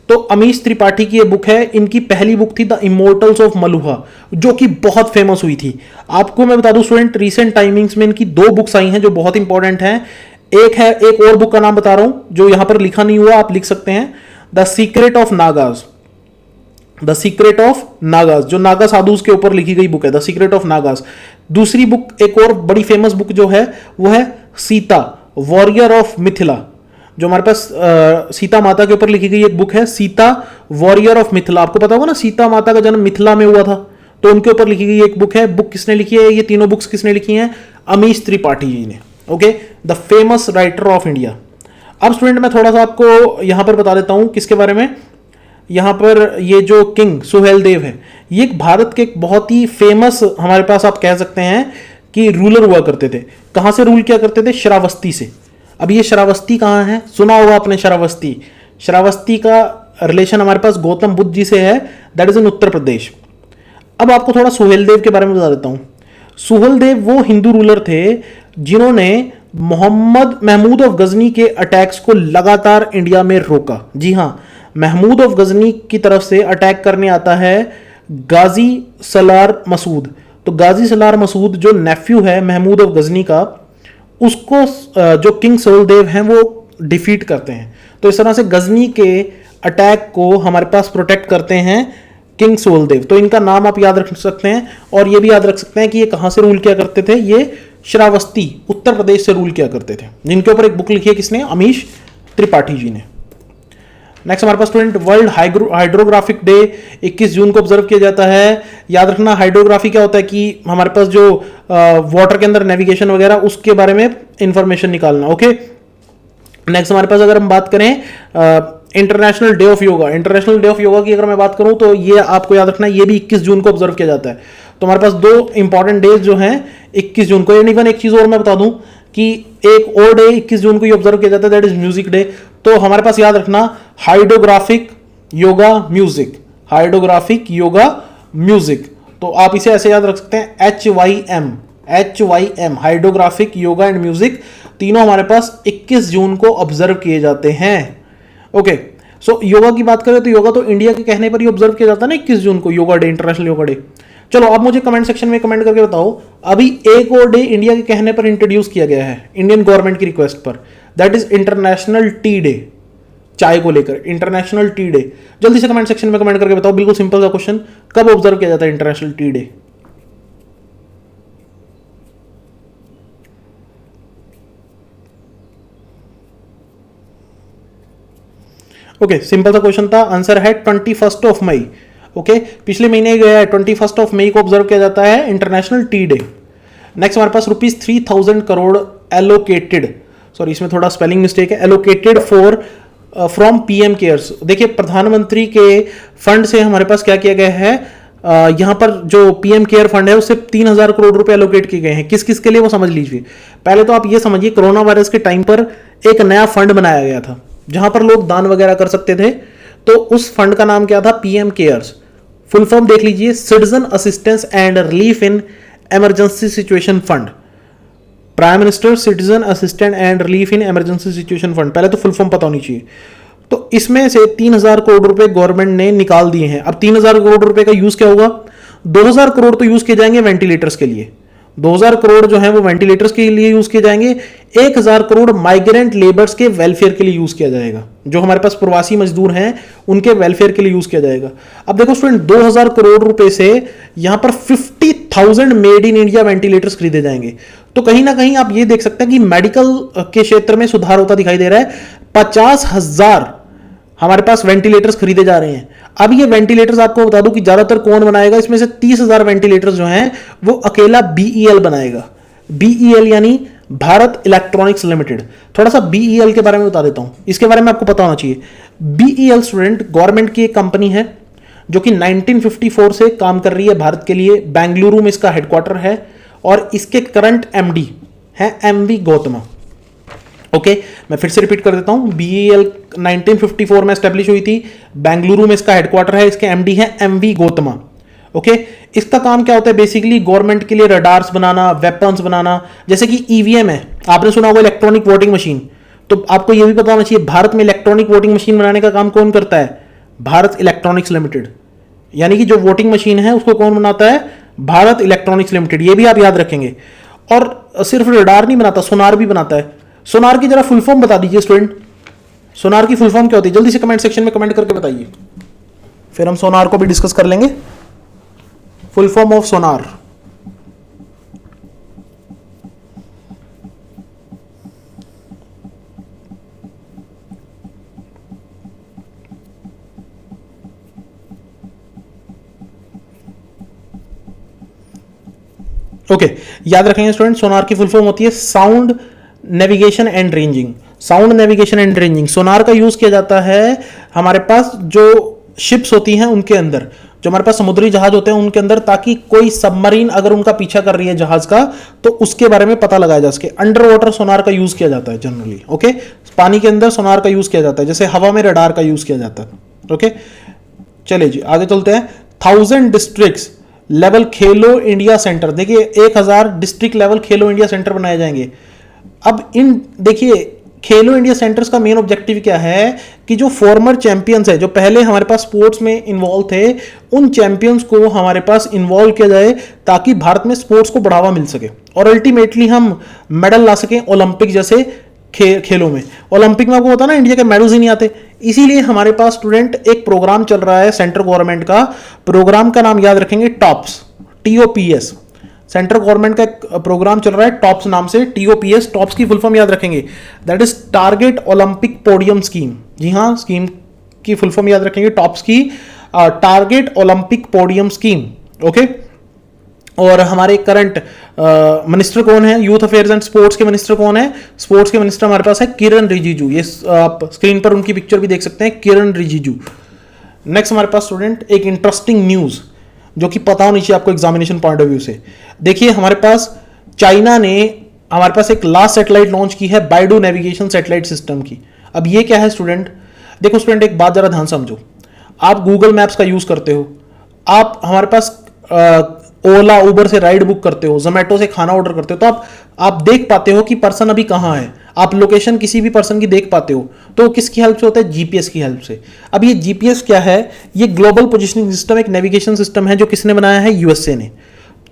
तो अमीश त्रिपाठी की ये बुक है। इनकी पहली बुक थी द इमोर्टल्स ऑफ मलुहा, जो कि बहुत फेमस हुई थी। आपको मैं बता दूं स्टूडेंट, रिसेंट टाइमिंग्स में इनकी दो बुक्स आई हैं जो बहुत इंपॉर्टेंट हैं। एक और बुक का नाम बता रहा हूं जो यहां पर लिखा नहीं हुआ, आप लिख सकते हैं, the secret of Nagas. The secret of Nagas, जो नागा साधुज के ऊपर लिखी गई बुक है, द सीक्रेट ऑफ नागाज। दूसरी बुक, एक और बड़ी फेमस बुक जो है वो है सीता वॉरियर ऑफ मिथिला, जो हमारे पास सीता माता के ऊपर लिखी गई एक बुक है, सीता वॉरियर ऑफ मिथिला। आपको पता होगा ना, सीता माता का जन्म मिथिला में हुआ था, तो उनके ऊपर लिखी गई एक बुक है। बुक किसने लिखी है? ये तीनों बुक्स किसने लिखी हैं? अमीश त्रिपाठी जी ने। Okay, the famous writer of India. अब स्टूडेंट मैं थोड़ा सा आपको यहां पर बता देता हूं किसके बारे में। यहां पर ये जो किंग सुहेलदेव है, ये एक भारत के बहुत ही फेमस, हमारे पास आप कह सकते हैं कि रूलर हुआ करते थे। कहां से रूल किया करते थे? श्रावस्ती से। अब ये श्रावस्ती कहाँ है? सुना होगा आपने श्रावस्ती। श्रावस्ती का रिलेशन हमारे पास गौतम बुद्ध जी से है, दैट इज इन उत्तर प्रदेश। अब आपको थोड़ा सुहेलदेव के बारे में बता देता हूं। सुहेलदेव वो हिंदू रूलर थे जिन्होंने मोहम्मद महमूद ऑफ गजनी के अटैक्स को लगातार इंडिया में रोका। जी हां, महमूद ऑफ गजनी की तरफ से अटैक करने आता है गाजी सलार मसूद। तो गाजी सलार मसूद जो नेफ्यू है महमूद ऑफ गजनी का, उसको जो किंग सुहेलदेव हैं वो डिफीट करते हैं। तो इस तरह से गजनी के अटैक को हमारे पास प्रोटेक्ट करते हैं किंग सुहेलदेव। तो इनका नाम आप याद रख सकते हैं, और ये भी याद रख सकते हैं कि ये कहां से रूल किया करते थे। ये श्रावस्ती उत्तर प्रदेश से रूल किया करते थे, जिनके ऊपर एक बुक लिखी है किसने? अमीश त्रिपाठी जी ने। नेक्स्ट हमारे पास स्टूडेंट वर्ल्ड हाइड्रोग्राफिक डे 21 जून को ऑब्जर्व किया जाता है। याद रखना, हाइड्रोग्राफी क्या होता है कि हमारे पास जो वाटर के अंदर नेविगेशन वगैरह उसके बारे में इंफॉर्मेशन निकालना। ओके, नेक्स्ट हमारे पास अगर हम बात करें international day of yoga. International day of yoga की अगर मैं बात करूं तो ये आपको याद रखना, ये भी 21 जून को ऑब्जर्व किया जाता है। तो हमारे पास दो इंपॉर्टेंट डेज जो हैं 21 जून को। एंड इवन एक चीज और मैं बता दूं कि एक और डे 21 जून को ही ऑब्जर्व किया जाता है, दैट इज म्यूजिक डे। तो हमारे पास याद रखना hydrographic yoga music, hydrographic yoga music. तो आप इसे ऐसे याद रख सकते हैं HYM, hydrographic yoga and music, तीनों हमारे पास 21 जून को ऑब्जर्व किए जाते हैं। ओके, सो योगा की बात करें तो योगा तो इंडिया के कहने पर ही ऑब्जर्व किया जाता है ना 21 जून को, yoga day, international yoga day. चलो अब मुझे कमेंट सेक्शन में कमेंट करके बताओ, अभी एक और डे इंडिया के कहने पर इंट्रोड्यूस किया गया है इंडियन गवर्नमेंट की रिक्वेस्ट पर, that is international T day. चाय को लेकर इंटरनेशनल टी डे। जल्दी से कमेंट सेक्शन में कमेंट करके बताओ, बिल्कुल सिंपल सा क्वेश्चन, कब ऑब्जर्व किया जाता है international T day? Okay, simple सा क्वेश्चन था, आंसर है 21 ऑफ मई। ओके, पिछले महीने गया है 21 ऑफ मई को ऑब्जर्व किया जाता है इंटरनेशनल टी डे। नेक्स्ट हमारे पास ₹3000 करोड़ एलोकेटेड, सॉरी इसमें थोड़ा स्पेलिंग मिस्टेक है, allocated for from PM cares. देखिए प्रधानमंत्री के फंड से हमारे पास क्या किया गया है, यहां पर जो पीएम केयर फंड है उससे 3,000 करोड़ रुपए एलोकेट किए गए हैं। किस किस के लिए वो समझ लीजिए। पहले तो आप ये समझिए कोरोना वायरस के टाइम पर एक नया फंड बनाया गया था जहां पर लोग दान वगैरह कर सकते थे। तो उस फंड का नाम क्या था, पीएम केयर्स। फुल फॉर्म देख लीजिए, citizen assistance and relief in emergency situation fund. Prime minister citizen assistant and relief in emergency situation fund, पहले तो फुल फॉर्म पता होनी चाहिए। तो इसमें से 3,000 करोड़ रुपए गवर्नमेंट ने निकाल दिए हैं। अब 3,000 करोड़ रुपए का यूज क्या होगा, 2,000 करोड़ तो यूज किए जाएंगे वेंटिलेटर्स के लिए, 2,000 करोड़ जो है वो वेंटिलेटर्स के लिए यूज किए जाएंगे, 1,000 करोड़ माइग्रेंट लेबर्स के वेलफेयर के लिए यूज किया जाएगा। जो हमारे पास प्रवासी मजदूर हैं उनके वेलफेयर के लिए यूज किया जाएगा। अब देखो स्टूडेंट, 2,000 करोड़ रुपए से यहां पर 50,000 मेड इन इंडिया वेंटिलेटर्स खरीदे जाएंगे। तो कहीं ना कहीं आप ये देख सकते हैं कि मेडिकल के क्षेत्र में सुधार होता दिखाई दे रहा है। 50,000 हमारे पास वेंटिलेटर्स खरीदे जा रहे हैं। अब ये वेंटिलेटर्स आपको बता दूं कि ज्यादातर कौन बनाएगा, इसमें से 30,000 वेंटिलेटर्स जो हैं वो अकेला बीईएल बनाएगा। बीईएल यानी भारत इलेक्ट्रॉनिक्स लिमिटेड। थोड़ा सा बीईएल के बारे में बता देता हूं, इसके बारे में आपको पता होना चाहिए। बीईएल स्टूडेंट गवर्नमेंट की एक कंपनी है जो कि 1954 से काम कर रही है भारत के लिए। बेंगलुरु में इसका हेडक्वार्टर है और इसके करंट एमडी है एमवी गौतम। ओके, मैं फिर से रिपीट कर देता हूं, बीईएल 1954 में एस्टेब्लिश हुई थी, बेंगलुरु में इसका हेडक्वार्टर है, इसके एमडी है एमवी गौतम। ओके, इसका काम क्या होता है, बेसिकली गवर्नमेंट के लिए रडार्स बनाना, वेपन्स बनाना। जैसे कि ईवीएम है, आपने सुना होगा इलेक्ट्रॉनिक वोटिंग मशीन, तो आपको यह भी पता होना चाहिए भारत में इलेक्ट्रॉनिक वोटिंग मशीन बनाने का काम कौन करता है, भारत इलेक्ट्रॉनिक्स लिमिटेड। यानी कि जो वोटिंग मशीन है उसको कौन बनाता है, भारत इलेक्ट्रॉनिक्स लिमिटेड। ये भी आप याद रखेंगे। और सिर्फ रडार नहीं बनाता, सोनार भी बनाता है। सोनार की जरा फुल फॉर्म बता दीजिए स्टूडेंट, सोनार की फुल फॉर्म क्या होती है, जल्दी से कमेंट सेक्शन में कमेंट करके बताइए, फिर हम सोनार को भी डिस्कस कर लेंगे। Full form of sonar, okay याद रखेंगे स्टूडेंट, सोनार की फुल फॉर्म होती है sound navigation and ranging. Sound navigation and ranging, sonar का यूज किया जाता है हमारे पास जो शिप्स होती हैं उनके अंदर, जो हमारे पास समुद्री जहाज होते हैं उनके अंदर, ताकि कोई सबमरीन अगर उनका पीछा कर रही है जहाज का तो उसके बारे में पता लगाया जा सके। अंडर वाटर सोनार का यूज किया जाता है जनरली। ओके, पानी के अंदर सोनार का यूज किया जाता है, जैसे हवा में रडार का यूज किया जाता है। ओके, चलिए जी आगे चलते हैं। 1000 डिस्ट्रिक्ट्स लेवल खेलो इंडिया सेंटर, देखिए 1000 डिस्ट्रिक्ट लेवल खेलो इंडिया सेंटर बनाए जाएंगे। अब इन देखिए खेलो इंडिया सेंटर्स का मेन ऑब्जेक्टिव क्या है कि जो फॉर्मर चैंपियंस है, जो पहले हमारे पास स्पोर्ट्स में इन्वॉल्व थे, उन चैंपियंस को हमारे पास इन्वॉल्व किया जाए ताकि भारत में स्पोर्ट्स को बढ़ावा मिल सके और अल्टीमेटली हम मेडल ला सकें ओलंपिक जैसे खेलों में। ओलंपिक में आपको पता ना इंडिया के मेडल्स ही नहीं आते, इसीलिए हमारे पास स्टूडेंट एक प्रोग्राम चल रहा है सेंट्रल गवर्नमेंट का। प्रोग्राम का नाम याद रखेंगे टॉप्स, TOPS। सेंट्रल गवर्नमेंट का एक प्रोग्राम चल रहा है टॉप्स नाम से, TOPS। टॉप्स की फुल फॉर्म याद रखेंगे, that is target Olympic podium scheme. जी हाँ, स्कीम की फुल फॉर्म याद रखेंगे टॉप्स की, target Olympic podium scheme. Okay, और हमारे करंट मिनिस्टर कौन है, यूथ अफेयर्स एंड स्पोर्ट्स के मिनिस्टर कौन है, स्पोर्ट्स के मिनिस्टर हमारे पास है किरण रिजिजू। ये आप स्क्रीन पर उनकी पिक्चर भी देख सकते हैं, किरण रिजिजू। नेक्स्ट हमारे पास स्टूडेंट एक इंटरेस्टिंग न्यूज जो कि पता होनी चाहिए आपको एग्जामिनेशन पॉइंट ऑफ व्यू से। देखिए हमारे पास चाइना ने हमारे पास एक लास्ट सैटेलाइट लॉन्च की है, बाइडू नेविगेशन सैटेलाइट सिस्टम की। अब ये क्या है स्टूडेंट, देखो स्टूडेंट एक बात जरा ध्यान समझो, आप गूगल मैप्स का यूज करते हो, आप हमारे पास ओला उबर से राइड बुक करते हो, जोमेटो से खाना ऑर्डर करते हो, तो आप देख पाते हो कि पर्सन अभी कहाँ है, आप लोकेशन किसी भी पर्सन की देख पाते हो। तो किसकी हेल्प से होता है, जीपीएस की हेल्प से। अब ये जीपीएस क्या है, ये ग्लोबल पोजिशनिंग सिस्टम, एक नेविगेशन सिस्टम है जो किसने बनाया है, यूएसए ने।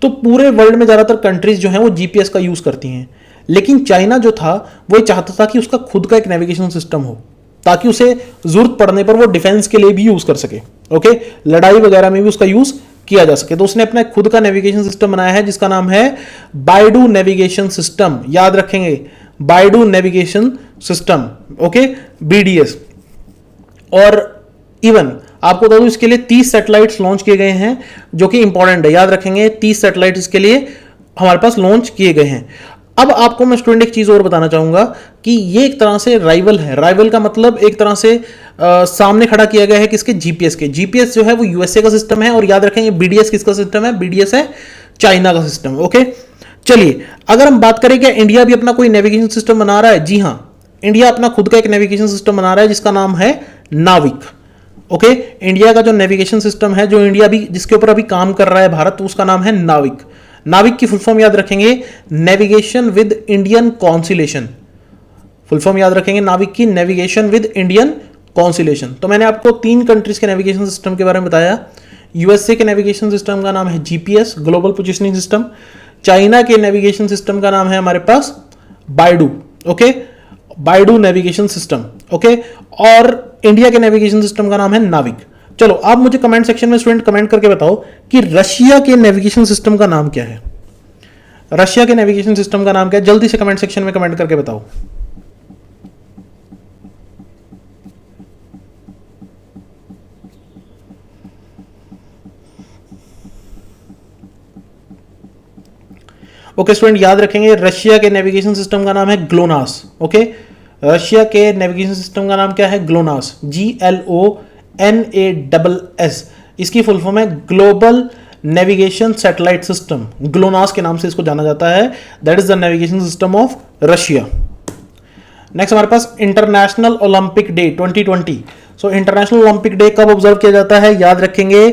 तो पूरे वर्ल्ड में ज्यादातर कंट्रीज जो हैं वो जीपीएस का यूज करती हैं, लेकिन चाइना जो था वो चाहता था कि उसका खुद का एक नेविगेशन सिस्टम हो ताकि उसे जरूरत पड़ने पर वो डिफेंस के लिए भी यूज कर सके। ओके, लड़ाई वगैरह में भी उसका यूज किया जा सके। तो उसने अपना खुद का नेविगेशन सिस्टम बनाया है जिसका नाम है बाइडू नेविगेशन सिस्टम। याद रखेंगे, Baidu navigation system, okay, BDS। और इवन आपको बता दूं इसके लिए 30 सैटेलाइट्स लॉन्च किए गए हैं जो कि इंपॉर्टेंट है, याद रखेंगे 30 सैटेलाइट इसके लिए हमारे पास लॉन्च किए गए हैं। अब आपको मैं स्टूडेंट एक चीज और बताना चाहूंगा कि ये एक तरह से राइवल है। राइवल का मतलब एक तरह से सामने खड़ा किया गया है किसके, जीपीएस के। जीपीएस जो है वो यूएसए का सिस्टम है, और याद रखेंगे बीडीएस किसका सिस्टम है, बीडीएस है चाइना का सिस्टम। ओके, चलिए अगर हम बात करें कि इंडिया भी अपना कोई नेविगेशन सिस्टम बना रहा है, जी हाँ, इंडिया अपना खुद का एक नेविगेशन सिस्टम बना रहा है जिसका नाम है नाविक। ओके, इंडिया का जो नेविगेशन सिस्टम है, जो इंडिया भी जिसके ऊपर अभी काम कर रहा है भारत, उसका नाम है नाविक। नाविक की फुल फॉर्म याद रखेंगे, navigation with Indian conciliation. Full form याद रखेंगे नाविक की, नेविगेशन विद इंडियन कॉन्सिलेशन। तो मैंने आपको 3 कंट्रीज के नेविगेशन सिस्टम के बारे में बताया। यूएसए के नेविगेशन सिस्टम का नाम है GPS, global positioning system. China के नेविगेशन सिस्टम का नाम है हमारे पास Baidu. Okay, Baidu navigation system. Okay, और इंडिया के नेविगेशन सिस्टम का नाम है नाविक। चलो आप मुझे कमेंट सेक्शन में स्टूडेंट कमेंट करके बताओ कि रशिया के नेविगेशन सिस्टम का नाम क्या है। रशिया के नेविगेशन सिस्टम का नाम क्या है, जल्दी से कमेंट सेक्शन में कमेंट करके बताओ। ओके स्टूडेंट, याद रखेंगे रशिया के नेविगेशन सिस्टम का नाम है ग्लोनास। ओके, रशिया के नेविगेशन सिस्टम का नाम क्या है, ग्लोनास, GLONASS। इसकी फुल फॉर्म है global navigation satellite system. GLONASS के नाम से इसको जाना जाता है। That is the navigation system of Russia. Next हमारे पास international Olympic day 2020। So international Olympic day कब ऑब्जर्व किया जाता है, याद रखेंगे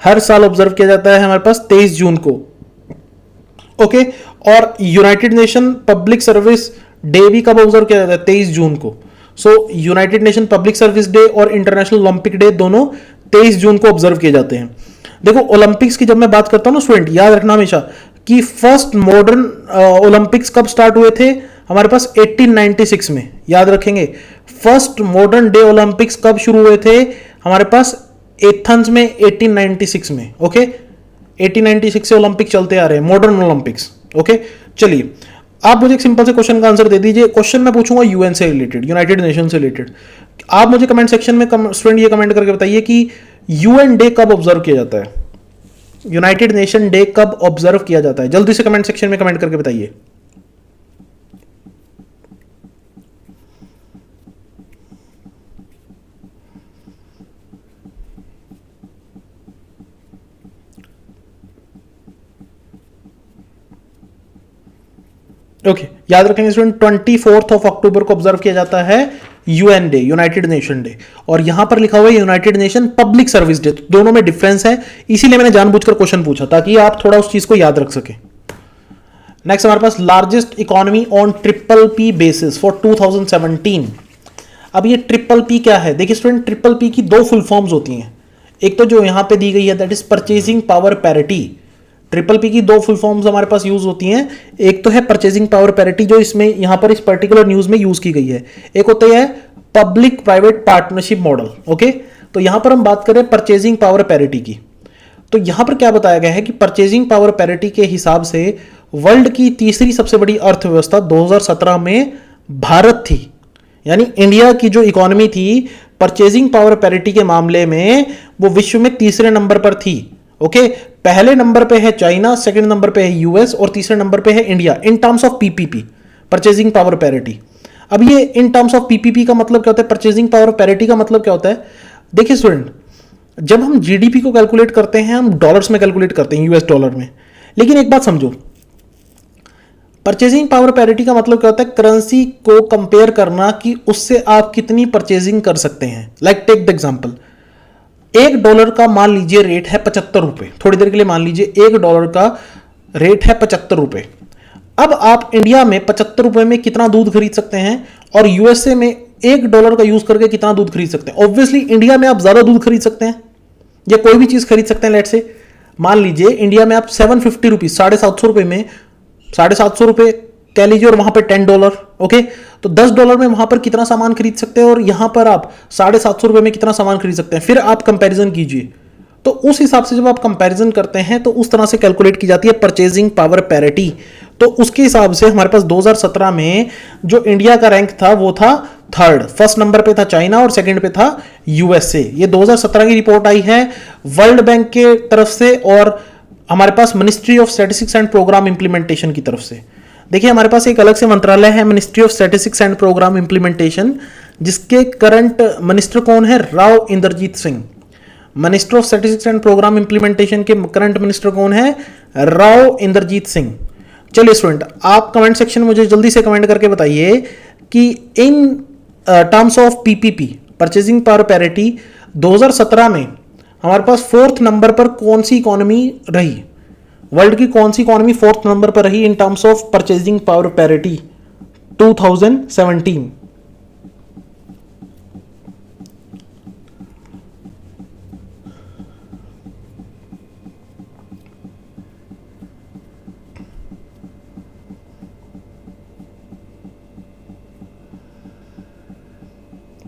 हर साल ऑब्जर्व किया जाता है हमारे पास 23 जून को। ओके, और united nation public service day भी कब ऑब्जर्व किया जाता है, 23 जून को। So united nation public service day और इंटरनेशनल ओलंपिक डे दोनों 23 जून को ऑब्जर्व किए जाते हैं। देखो ओलंपिक्स की जब मैं बात करता हूं ना स्टूडेंट, याद रखना हमेशा कि फर्स्ट मॉडर्न ओलंपिक्स कब स्टार्ट हुए थे हमारे पास 1896 में। याद रखेंगे फर्स्ट मॉडर्न डे ओलंपिक्स कब शुरू हुए थे हमारे पास एथेंस में 1896 में। ओके, 1896 से ओलंपिक चलते आ रहे हैं, मॉडर्न ओलंपिक्स। ओके, चलिए आप मुझे एक सिंपल से क्वेश्चन का आंसर दे दीजिए। क्वेश्चन मैं पूछूंगा यूएन से रिलेटेड, यूनाइटेड नेशन से रिलेटेड। आप मुझे कमेंट सेक्शन में स्टूडेंट ये कमेंट करके बताइए कि यूएन डे कब ऑब्जर्व किया जाता है, यूनाइटेड नेशन डे कब ऑब्जर्व किया जाता है। जल्दी से कमेंट सेक्शन में कमेंट करके बताइए। ओके, याद रखेंगे स्टूडेंट 24 अक्टूबर को ऑब्जर्व किया जाता है UN day, United nation day. और यहां पर लिखा हुआ है United nation public service day. तो दोनों में डिफरेंस है, इसीलिए मैंने जानबूझकर क्वेश्चन पूछा ताकि आप थोड़ा उस चीज को याद रख सके। नेक्स्ट हमारे पास largest economy on triple P basis for 2017। अब ये ट्रिपल पी क्या है, देखिए स्टूडेंट ट्रिपल पी की 2 फुल फॉर्म्स होती हैं। एक तो जो यहां पे दी गई है that is purchasing power parity. Triple P की 2 फुल फॉर्म्स हमारे पास यूज होती हैं। एक तो है परचेजिंग पावर पैरिटी जो इसमें यहां पर इस पर्टिकुलर न्यूज में यूज की गई है। एक होता है public private partnership model. Okay, तो यहां पर हम बात करें परचेजिंग पावर पैरिटी की, तो यहां पर क्या बताया गया है कि परचेजिंग पावर पैरिटी के हिसाब से वर्ल्ड की तीसरी सबसे बड़ी अर्थव्यवस्था 2017 में भारत थी। यानी इंडिया की जो इकोनॉमी थी परचेजिंग पावर पैरिटी के मामले में वो विश्व में तीसरे नंबर पर थी। ओके, पहले नंबर पे है चाइना, सेकंड नंबर पे है यूएस और तीसरे नंबर पे है India in terms of PPP, purchasing power parity. अब ये इन टर्म्स ऑफ पीपीपी का मतलब क्या होता है, परचेजिंग पावर पैरिटी का मतलब क्या होता है। देखिए स्टूडेंट, जब हम जीडीपी को कैलकुलेट करते हैं हम डॉलर्स में कैलकुलेट करते हैं, यूएस डॉलर में। लेकिन एक बात समझो, परचेजिंग पावर पैरिटी का मतलब क्या होता है, करेंसी को कंपेयर करना कि उससे आप कितनी परचेजिंग कर सकते हैं। लाइक टेक द एग्जांपल, $1 का मान लीजिए रेट है 75 रुपए। थोड़ी देर के लिए मान लीजिए $1 का रेट है 75 रुपए। अब आप इंडिया में 75 रुपए में कितना दूध खरीद सकते हैं और यूएसए में $1 का यूज करके कितना दूध खरीद सकते हैं। ऑब्वियसली इंडिया में आप ज्यादा दूध खरीद सकते हैं या कोई भी चीज खरीद सकते हैं। लेट से मान लीजिए इंडिया में आप 750 रुपीज, $750 में, $750 कह लीजिए और वहां पे $10। ओके, तो $10 में वहां पर कितना सामान खरीद सकते हैं और यहां पर आप $750 में कितना सामान खरीद सकते हैं। फिर आप कंपैरिजन कीजिए, तो उस हिसाब से जब आप कंपैरिजन करते हैं तो उस तरह से कैलकुलेट की जाती है परचेजिंग पावर पैरिटी। तो उसके हिसाब से हमारे पास 2017 में जो इंडिया का रैंक था वो था 3rd। फर्स्ट नंबर पे था चाइना और सेकंड पे था यूएसए। ये 2017 की रिपोर्ट आई है वर्ल्ड बैंक के तरफ से और हमारे पास ministry of statistics and programme implementation की तरफ से। देखिए हमारे पास एक अलग से मंत्रालय है, ministry of statistics and programme implementation, जिसके करंट मिनिस्टर कौन है? Rao Inderjit Singh. Minister of statistics and programme implementation के करंट मिनिस्टर कौन है? राव इंद्रजीत सिंह। चलिए स्टूडेंट, आप कमेंट सेक्शन में मुझे जल्दी से कमेंट करके बताइए कि in terms of PPP, purchasing power parity, 2017 में हमारे पास 4th नंबर पर कौन सी इकोनॉमी रही? वर्ल्ड की कौन सी इकोनॉमी 4th नंबर पर रही in terms of purchasing power parity 2017?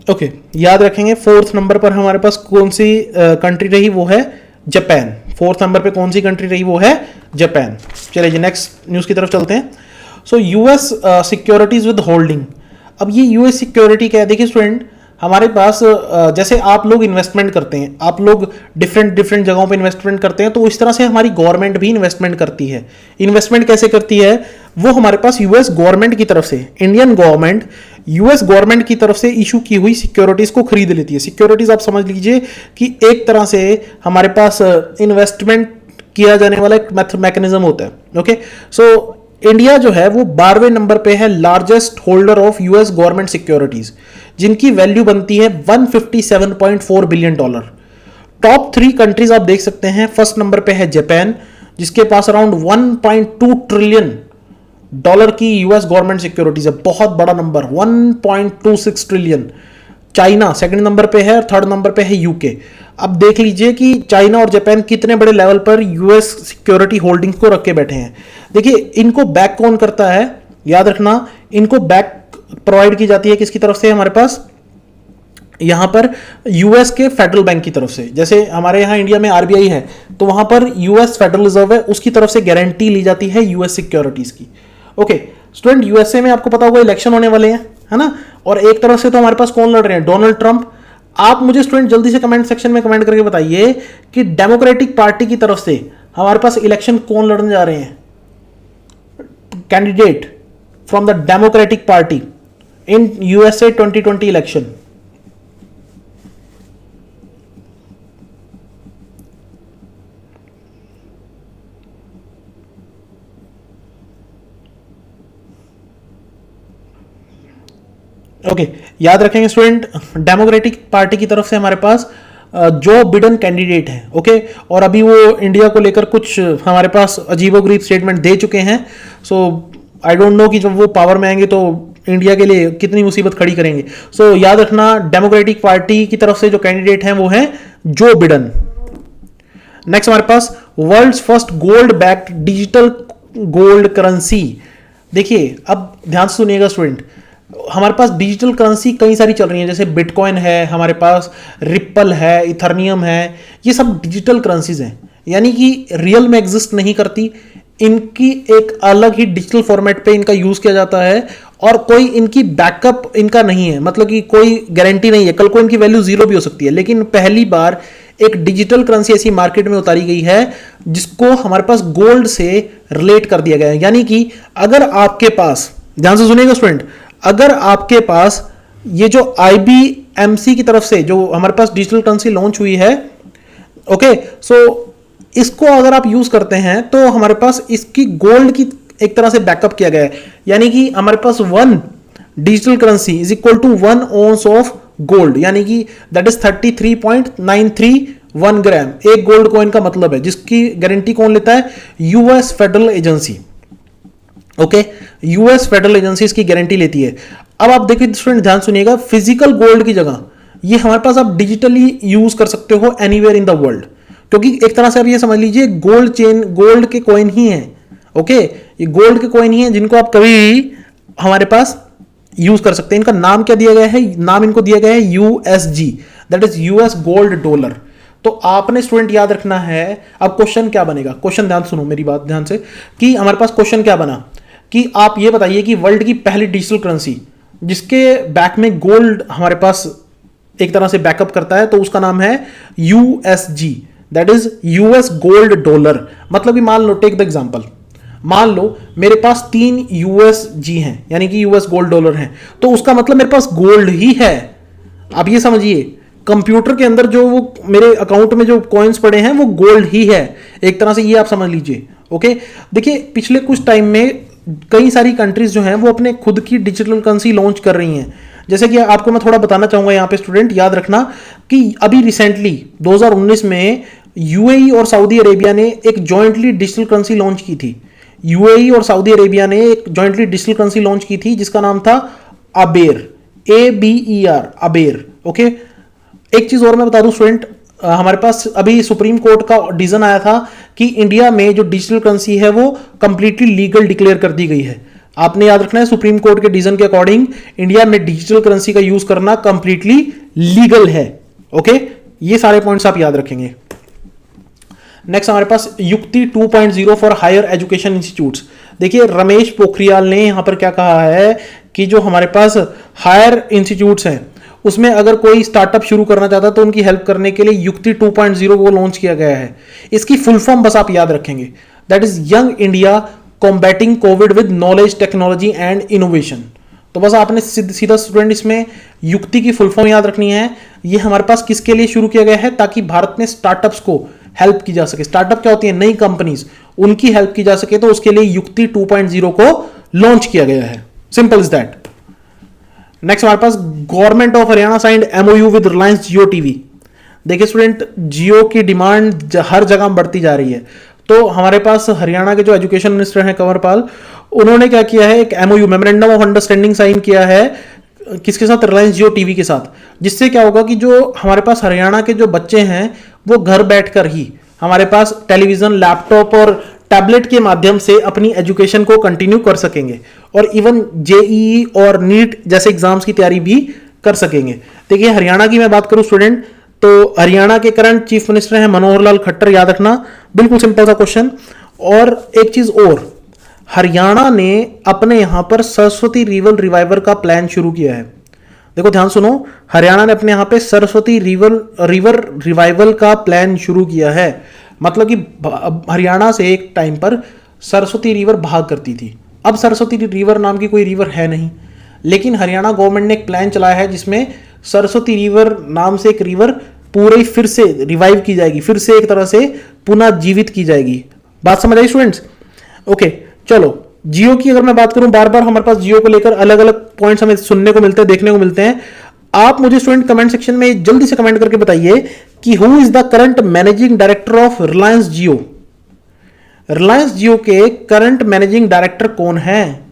Okay, याद रखेंगे 4th नंबर पर हमारे पास कौन सी कंट्री रही? वो है जापान। 4th नंबर पे कौन सी कंट्री रही? वो है जापान। चलिए जी नेक्स्ट न्यूज़ की तरफ चलते हैं। So US securities with holding. अब ये यूएस सिक्योरिटी क्या है? देखिए स्टूडेंट, हमारे पास जैसे आप लोग इन्वेस्टमेंट करते हैं, आप लोग डिफरेंट जगहों पे इन्वेस्टमेंट करते हैं, तो इस तरह से हमारी गवर्नमेंट भी इन्वेस्टमेंट करती है। इन्वेस्टमेंट कैसे करती है? वो हमारे पास यूएस गवर्नमेंट की तरफ से, इंडियन गवर्नमेंट यूएस गवर्नमेंट की तरफ से इशू की हुई सिक्योरिटीज को खरीद लेती है। सिक्योरिटीज आप समझ लीजिए कि एक तरह से हमारे पास इन्वेस्टमेंट किया जाने वाला एक मैकेनिज्म होता है। ओके, सो इंडिया जो है वो 12वें नंबर पे है largest holder of US government securities, जिनकी वैल्यू बनती है $157.4 बिलियन। टॉप 3 कंट्रीज आप देख सकते हैं। फर्स्ट नंबर पे है जापान, जिसके पास अराउंड $1.2 ट्रिलियन की यूएस गवर्नमेंट सिक्योरिटीज है, बहुत बड़ा number, 1.26 trillion. China second number पे है और थर्ड नंबर पे है यूके। अब देख लीजिए कि चाइना और जापान कितने बड़े लेवल पर यूएस सिक्योरिटी होल्डिंग्स को रख के बैठे हैं। देखिए इनको बैक कौन करता है? याद रखना, इनको बैक प्रोवाइड की जाती है किसकी तरफ से? हमारे पास यहां पर यूएस के फेडरल बैंक की तरफ से। जैसे हमारे यहां इंडिया में आरबीआई है, तो वहां पर यूएस फेडरल रिजर्व है, उसकी तरफ से गारंटी ली जाती है यूएस सिक्योरिटीज की। ओके स्टूडेंट, यूएसए में आपको पता होगा इलेक्शन होने वाले हैं, है ना? और एक तरफ से तो हमारे पास कौन लड़ रहे हैं? Donald Trump. आप मुझे स्टूडेंट जल्दी से कमेंट सेक्शन में कमेंट करके बताइए कि डेमोक्रेटिक पार्टी की तरफ से हमारे पास इलेक्शन कौन लड़ने जा रहे हैं? Candidate from the democratic party in USA 2020 election. Okay, याद रखेंगे स्टूडेंट, डेमोक्रेटिक पार्टी की तरफ से हमारे पास जो बिडेन कैंडिडेट है। ओके, और अभी वो इंडिया को लेकर कुछ हमारे पास अजीबोगरीब स्टेटमेंट दे चुके हैं। सो आई डोंट नो कि जब वो पावर में आएंगे तो इंडिया के लिए कितनी मुसीबत खड़ी करेंगे। सो याद रखना, डेमोक्रेटिक पार्टी की तरफ से जो कैंडिडेट हैं वो हैं जो बिडेन। नेक्स्ट हमारे पास world's first gold backed digital gold currency. देखिए अब ध्यान से सुनिएगा स्टूडेंट, हमारे पास डिजिटल करेंसी कई सारी चल रही हैं, जैसे बिटकॉइन है, हमारे पास रिप्पल है, इथर्नियम है। ये सब डिजिटल करेंसीज हैं, यानी कि रियल में एग्जिस्ट नहीं करती। इनकी एक अलग ही डिजिटल फॉर्मेट पे इनका यूज किया जाता है और कोई इनकी बैकअप इनका नहीं है, मतलब कि कोई गारंटी नहीं है, कल को इनकी वैल्यू जीरो भी हो सकती है। लेकिन पहली बार एक डिजिटल करेंसी ऐसी मार्केट में उतारी गई है जिसको हमारे पास गोल्ड से रिलेट कर दिया गया है। यानी कि अगर आपके पास, ध्यान से सुनिएगा स्टूडेंट, अगर आपके पास ये जो IBMC की तरफ से जो हमारे पास डिजिटल करेंसी लॉन्च हुई है, ओके, सो इसको अगर आप यूज करते हैं तो हमारे पास इसकी गोल्ड की एक तरह से बैकअप किया गया है। यानी कि हमारे पास 1 digital currency is equal to 1 ounce of gold, यानी कि दैट इज 33.931 ग्राम। एक गोल्ड कॉइन का मतलब है, जिसकी गारंटी कौन लेता है? US federal agency. Okay, US federal agency इसकी गारंटी लेती है। अब आप देखिए स्टूडेंट, ध्यान सुनिएगा, फिजिकल गोल्ड की जगह ये हमारे पास आप डिजिटली यूज कर सकते हो एनीवेयर इन द वर्ल्ड, क्योंकि एक तरह से आप ये समझ लीजिए गोल्ड चेन, गोल्ड के कॉइन ही हैं। ओके, ये गोल्ड के कॉइन ही हैं जिनको आप कभी भी हमारे पास यूज कर सकते हैं। इनका नाम क्या दिया गया है? नाम इनको दिया गया है USG, that is US gold dollar. तो आपने स्टूडेंट याद रखना है। अब क्वेश्चन क्या बनेगा? क्वेश्चन ध्यान सुनो मेरी बात ध्यान से, कि हमारे पास क्वेश्चन क्या बना कि आप ये बताइए कि वर्ल्ड की पहली डिजिटल करेंसी जिसके बैक में गोल्ड हमारे पास एक तरह से बैकअप करता है, तो उसका नाम है USG, that is US gold dollar. मतलब कि मान लो, टेक द एग्जांपल, मान लो मेरे पास 3 USG हैं, यानी कि US गोल्ड डॉलर हैं, तो उसका मतलब मेरे पास गोल्ड ही है। अब ये समझिए, कंप्यूटर के अंदर जो वो मेरे अकाउंट में जो कॉइन्स पड़े हैं वो गोल्ड ही है, एक तरह से ये आप समझ लीजिए। ओके, देखिए पिछले कुछ टाइम में कई सारी कंट्रीज जो हैं वो अपने खुद की डिजिटल करेंसी लॉन्च कर रही हैं। जैसे कि आपको मैं थोड़ा बताना चाहूंगा यहाँ पे स्टूडेंट, याद रखना कि अभी रिसेंटली 2019 में UAE और सऊदी अरेबिया ने एक जॉइंटली डिजिटल करेंसी लॉन्च की थी। UAE और सऊदी अरेबिया ने एक जॉइंटली डिजिटल करेंसी लॉन्च की थी जिसका नाम था अबेर, ABER, अबेर। ओके, एक चीज और मैं बता दूं स्टूडेंट, हमारे पास अभी सुप्रीम कोर्ट का डिसीजन आया था कि इंडिया में जो डिजिटल करेंसी है वो कंप्लीटली लीगल डिक्लेयर कर दी गई है। आपने याद रखना है, सुप्रीम कोर्ट के डिसीजन के अकॉर्डिंग इंडिया में डिजिटल करेंसी का यूज करना कंप्लीटली लीगल है। ओके, ये सारे पॉइंट्स आप याद रखेंगे। नेक्स्ट हमारे पास युक्ति 2.0 फॉर हायर एजुकेशन इंस्टीट्यूट्स। देखिए रमेश पोखरियाल ने यहां पर क्या कहा है कि जो हमारे पास हायर इंस्टीट्यूट्स हैं उसमें अगर कोई स्टार्टअप शुरू करना चाहता है तो उनकी हेल्प करने के लिए युक्ति 2.0 को लॉन्च किया गया है। इसकी फुल फॉर्म बस आप याद रखेंगे, that is young India combating Covid with knowledge, technology and innovation. तो बस आपने सीधा स्टूडेंट इसमें युक्ति की फुल फॉर्म याद रखनी है। ये हमारे पास किसके लिए शुरू किया गया है, ताकि भारत में स्टार्टअप्स को हेल्प की जा सके। स्टार्टअप क्या होती है, नई कंपनीज, उनकी हेल्प की जा सके, तो उसके लिए युक्ति 2.0 को लॉन्च किया गया है। Simple is that. नेक्स्ट हमारे पास government of Haryana signed MOU with Reliance Jio TV. देखिए स्टूडेंट, जियो की डिमांड हर जगह बढ़ती जा रही है, तो हमारे पास हरियाणा के जो एजुकेशन मिनिस्टर हैं कंवरपाल, उन्होंने क्या किया है, एक MOU, memorandum of understanding sign किया है। किसके साथ, रिलायंस जियो टीवी के साथ। जिससे क्या होगा कि जो हमारे पास हरियाणा के जो बच्चे हैं वो घर बैठकर ही हमारे पास टेलीविजन, लैपटॉप और टैबलेट के माध्यम से अपनी एजुकेशन को कंटिन्यू कर सकेंगे और इवन JEE और नीट जैसे एग्जाम्स की तैयारी भी कर सकेंगे। देखिए हरियाणा की मैं बात करूं स्टूडेंट, तो हरियाणा के करंट चीफ मिनिस्टर हैं मनोहर लाल खट्टर, याद रखना, बिल्कुल सिंपल सा क्वेश्चन। और एक चीज और, हरियाणा ने अपने यहां पर सरस्वती रिवर रिवाइवर का प्लान शुरू किया है। देखो ध्यान सुनो, हरियाणा ने अपने यहां पे सरस्वती रिवर रिवाइवल का प्लान शुरू किया है। मतलब कि हरियाणा से एक टाइम पर सरस्वती रिवर भाग करती थी, अब सरस्वती रिवर नाम की कोई रिवर है नहीं, लेकिन हरियाणा गवर्नमेंट ने एक प्लान चलाया है जिसमें सरस्वती रिवर नाम से एक रिवर पूरे फिर से रिवाइव की जाएगी, फिर से एक तरह से पुनः जीवित की जाएगी। बात समझ आई स्टूडेंट्स? ओके, चलो जियो की अगर मैं बात करूं, बार बार हमारे पास जियो को लेकर अलग अलग पॉइंट्स हमें सुनने को मिलते हैं, देखने को मिलते हैं। आप मुझे स्टूडेंट कमेंट सेक्शन में जल्दी से कमेंट करके बताइए कि who is the current managing director of Reliance Jio. Reliance Jio के करंट मैनेजिंग डायरेक्टर कौन है?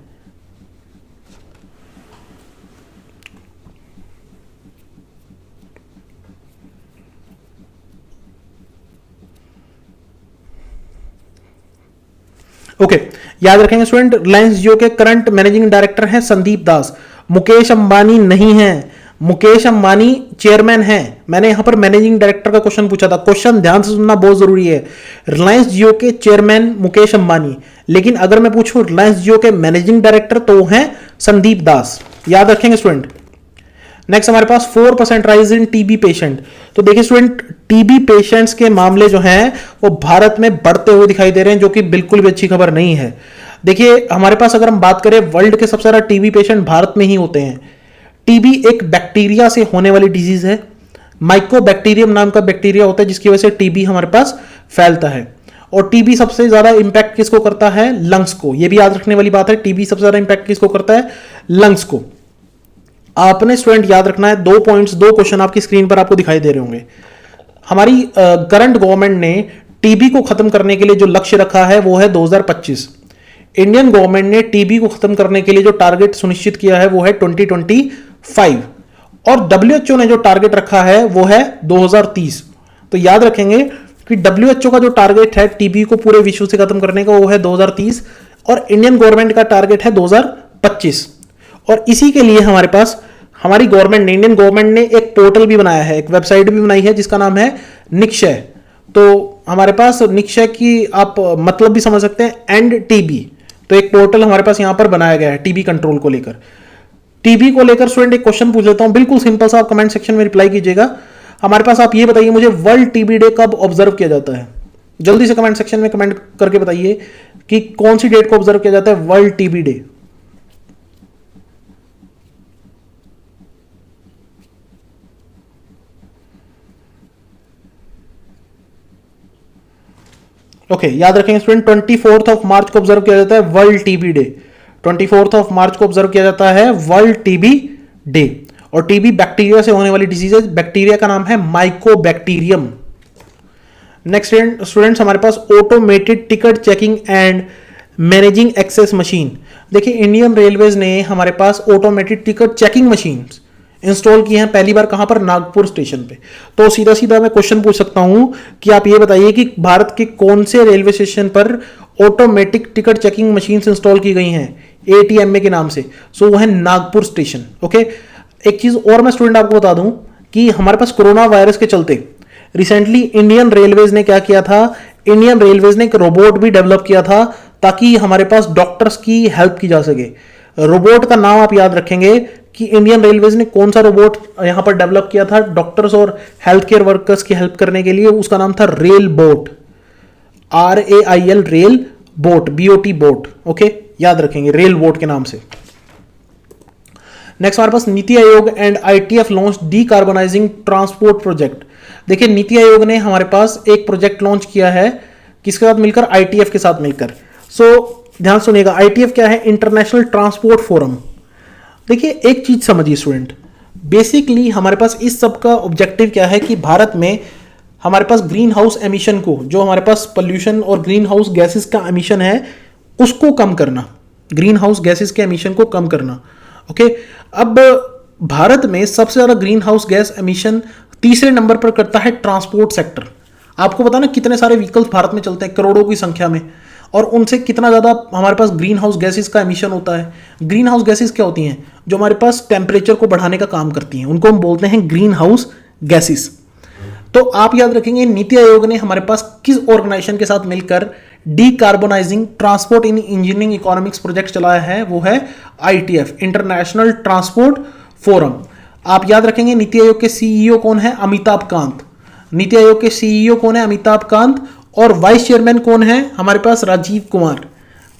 ओके, याद रखेंगे स्टूडेंट, रिलायंस जियो के करंट मैनेजिंग डायरेक्टर हैं संदीप दास। मुकेश अंबानी नहीं है, मुकेश अंबानी चेयरमैन है। मैंने यहां पर मैनेजिंग डायरेक्टर का क्वेश्चन पूछा था, क्वेश्चन ध्यान से सुनना बहुत जरूरी है। रिलायंस जियो के चेयरमैन मुकेश अंबानी, लेकिन अगर मैं पूछूं रिलायंस जियो के मैनेजिंग डायरेक्टर तो हैं संदीप दास। याद रखेंगे स्टूडेंट। नेक्स्ट हमारे पास 4% राइज इन टीबी पेशेंट। तो देखिए स्टूडेंट, टीबी पेशेंट्स के मामले जो हैं वो भारत में बढ़ते हुए दिखाई दे रहे हैं, जो कि बिल्कुल भी अच्छी खबर नहीं है। देखिए हमारे पास अगर हम बात करें, वर्ल्ड के सबसे ज्यादा टीबी पेशेंट भारत में ही होते हैं। टीबी एक बैक्टीरिया से होने वाली डिजीज है, माइकोबैक्टीरियम नाम का बैक्टीरिया होता है जिसकी वजह से टीबी हमारे पास फैलता है। और टीबी सबसे ज्यादा इंपैक्ट किसको करता है? लंग्स को। यह भी याद रखने वाली बात है, टीबी सबसे ज्यादा इंपैक्ट किसको करता है? लंग्स को। आपने स्टूडेंट याद रखना है, 2 पॉइंट्स, 2 क्वेश्चन आपकी स्क्रीन पर आपको दिखाई दे रहे होंगे। हमारी करंट गवर्नमेंट ने टीबी को खत्म करने के लिए जो लक्ष्य रखा है वो है 2025। इंडियन गवर्नमेंट ने टीबी को खत्म करने के लिए जो टारगेट सुनिश्चित किया है वो है 2025, और WHO ने जो टारगेट रखा है वो है 2030। तो याद रखेंगे कि WHO का जो टारगेट है टीबी को पूरे विश्व से खत्म करने का वो है 2030, और इंडियन गवर्नमेंट का टारगेट है 2025। और इसी के लिए हमारे पास हमारी गवर्नमेंट ने, इंडियन गवर्नमेंट ने एक पोर्टल भी बनाया है, एक वेबसाइट भी बनाई है जिसका नाम है निक्षय। तो हमारे पास निक्षय की आप मतलब भी समझ सकते हैं, एंड टीबी। तो एक पोर्टल हमारे पास यहां पर बनाया गया है टीबी कंट्रोल को लेकर। टीबी को लेकर स्टूडेंट एक क्वेश्चन पूछ लेता हूं, बिल्कुल सिंपल सा, आप कमेंट सेक्शन में रिप्लाई कीजिएगा। हमारे पास आप ये बताइए मुझे, वर्ल्ड टीबी डे कब ऑब्जर्व किया जाता है? जल्दी से कमेंट सेक्शन में कमेंट करके बताइए कि कौन सी डेट को ऑब्जर्व किया जाता है वर्ल्ड टीबी डे। ओके याद रखेंगे स्टूडेंट, 24 ऑफ मार्च को ऑब्जर्व किया जाता है world TB day. 24 of March को ऑब्जर्व किया जाता है वर्ल्ड टीबी डे। और टीबी बैक्टीरिया से होने वाली डिजीज है, बैक्टीरिया का नाम है माइकोबैक्टीरियम। नेक्स्ट स्टूडेंट्स हमारे पास automated ticket checking and managing access machine. देखिए इंडियन रेलवेज ने हमारे पास automated ticket checking machine install की हैं, पहली बार कहां पर, नागपुर स्टेशन पे। तो सीधा सीधा मैं क्वेश्चन पूछ सकता हूं कि आप ये बताइए कि भारत के कौन से रेलवे स्टेशन पर automatic ticket checking machine install की गई हैं एटीएमए के नाम से। सो वो है नागपुर स्टेशन। ओके, एक चीज और मैं स्टूडेंट आपको बता दूं कि हमारे पास कोरोना वायरस के चलते रिसेंटली इंडियन रेलवेज ने क्या किया था, इंडियन रेलवेज ने एक रोबोट भी डेवलप किया था ताकि हमारे पास डॉक्टर्स की हेल्प की जा सके। रोबोट का नाम आप याद रखेंगे कि इंडियन रेलवेज ने कौन सा रोबोट यहां पर डेवलप किया था डॉक्टर्स और हेल्थ केयर वर्कर्स की हेल्प करने के लिए। उसका नाम था rail boat, RAIL, rail boat, BOT boat. Okay, याद रखेंगे रेल बोट के नाम से। नेक्स्ट हमारे पास NITI Aayog and ITF launch decarbonising transport project. देखिए नीति आयोग ने हमारे पास एक प्रोजेक्ट लॉन्च किया है, किसके साथ मिलकर, ITF के साथ मिलकर। सो ध्यान सुनिएगा, ITF क्या है, इंटरनेशनल ट्रांसपोर्ट फोरम। देखिए एक चीज समझिए स्टूडेंट, बेसिकली हमारे पास इस सब का ऑब्जेक्टिव क्या है कि भारत में हमारे पास ग्रीन हाउस एमिशन को, जो हमारे पास पोल्यूशन और ग्रीन हाउस गैसेस का एमिशन है उसको कम करना, ग्रीन हाउस गैसेस के एमिशन को कम करना। ओके, अब भारत में सबसे ज्यादा ग्रीन हाउस गैस एमिशन तीसरे नंबर पर करता है ट्रांसपोर्ट सेक्टर। आपको पता ना कितने सारे व्हीकल्स भारत में चलते हैं करोड़ों की संख्या में, और उनसे कितना ज़्यादा हमारे पास ग्रीन हाउस गैसेस का एमिशन होता है। ग्रीन हाउस गैसेस क्या होती हैं, जो हमारे पास टेम्परेचर को बढ़ाने का काम करती हैं, उनको हम बोलते हैं ग्रीन हाउस गैसेस। तो आप याद रखेंगे नीति आयोग ने हमारे पास किस ऑर्गेनाइजेशन के साथ मिलकर डीकार्बोनाइजिंग ट्रांसपोर्ट इन इंजीनियरिंग इकोनॉमिक्स प्रोजेक्ट चलाया है, वो है ITF, इंटरनेशनल ट्रांसपोर्ट फोरम। आप याद रखेंगे नीति आयोग के CEO कौन है, अमिताभ कांत। नीति आयोग के CEO कौन है, अमिताभ कांत। और वाइस चेयरमैन कौन है हमारे पास, राजीव कुमार।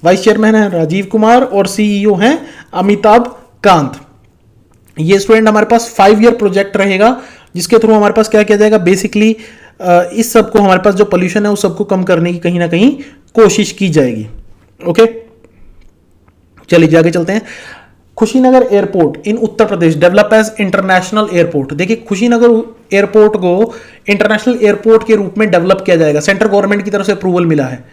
वाइस चेयरमैन है राजीव कुमार और CEO हैं अमिताभ कांत। ये स्टूडेंट हमारे पास 5 ईयर प्रोजेक्ट रहेगा, जिसके थ्रू हमारे पास क्या किया जाएगा, बेसिकली इस सब को, हमारे पास जो पोल्यूशन है उस सबको कम करने की कहीं ना कहीं कोशिश की जाएगी। ओके, चलिए आगे चलते हैं। Kushinagar airport in Uttar Pradesh develop as international airport. देखिए खुशीनगर एयरपोर्ट को इंटरनेशनल एयरपोर्ट के रूप में डेवलप किया जाएगा, सेंट्रल गवर्नमेंट की तरफ से अप्रूवल मिला है।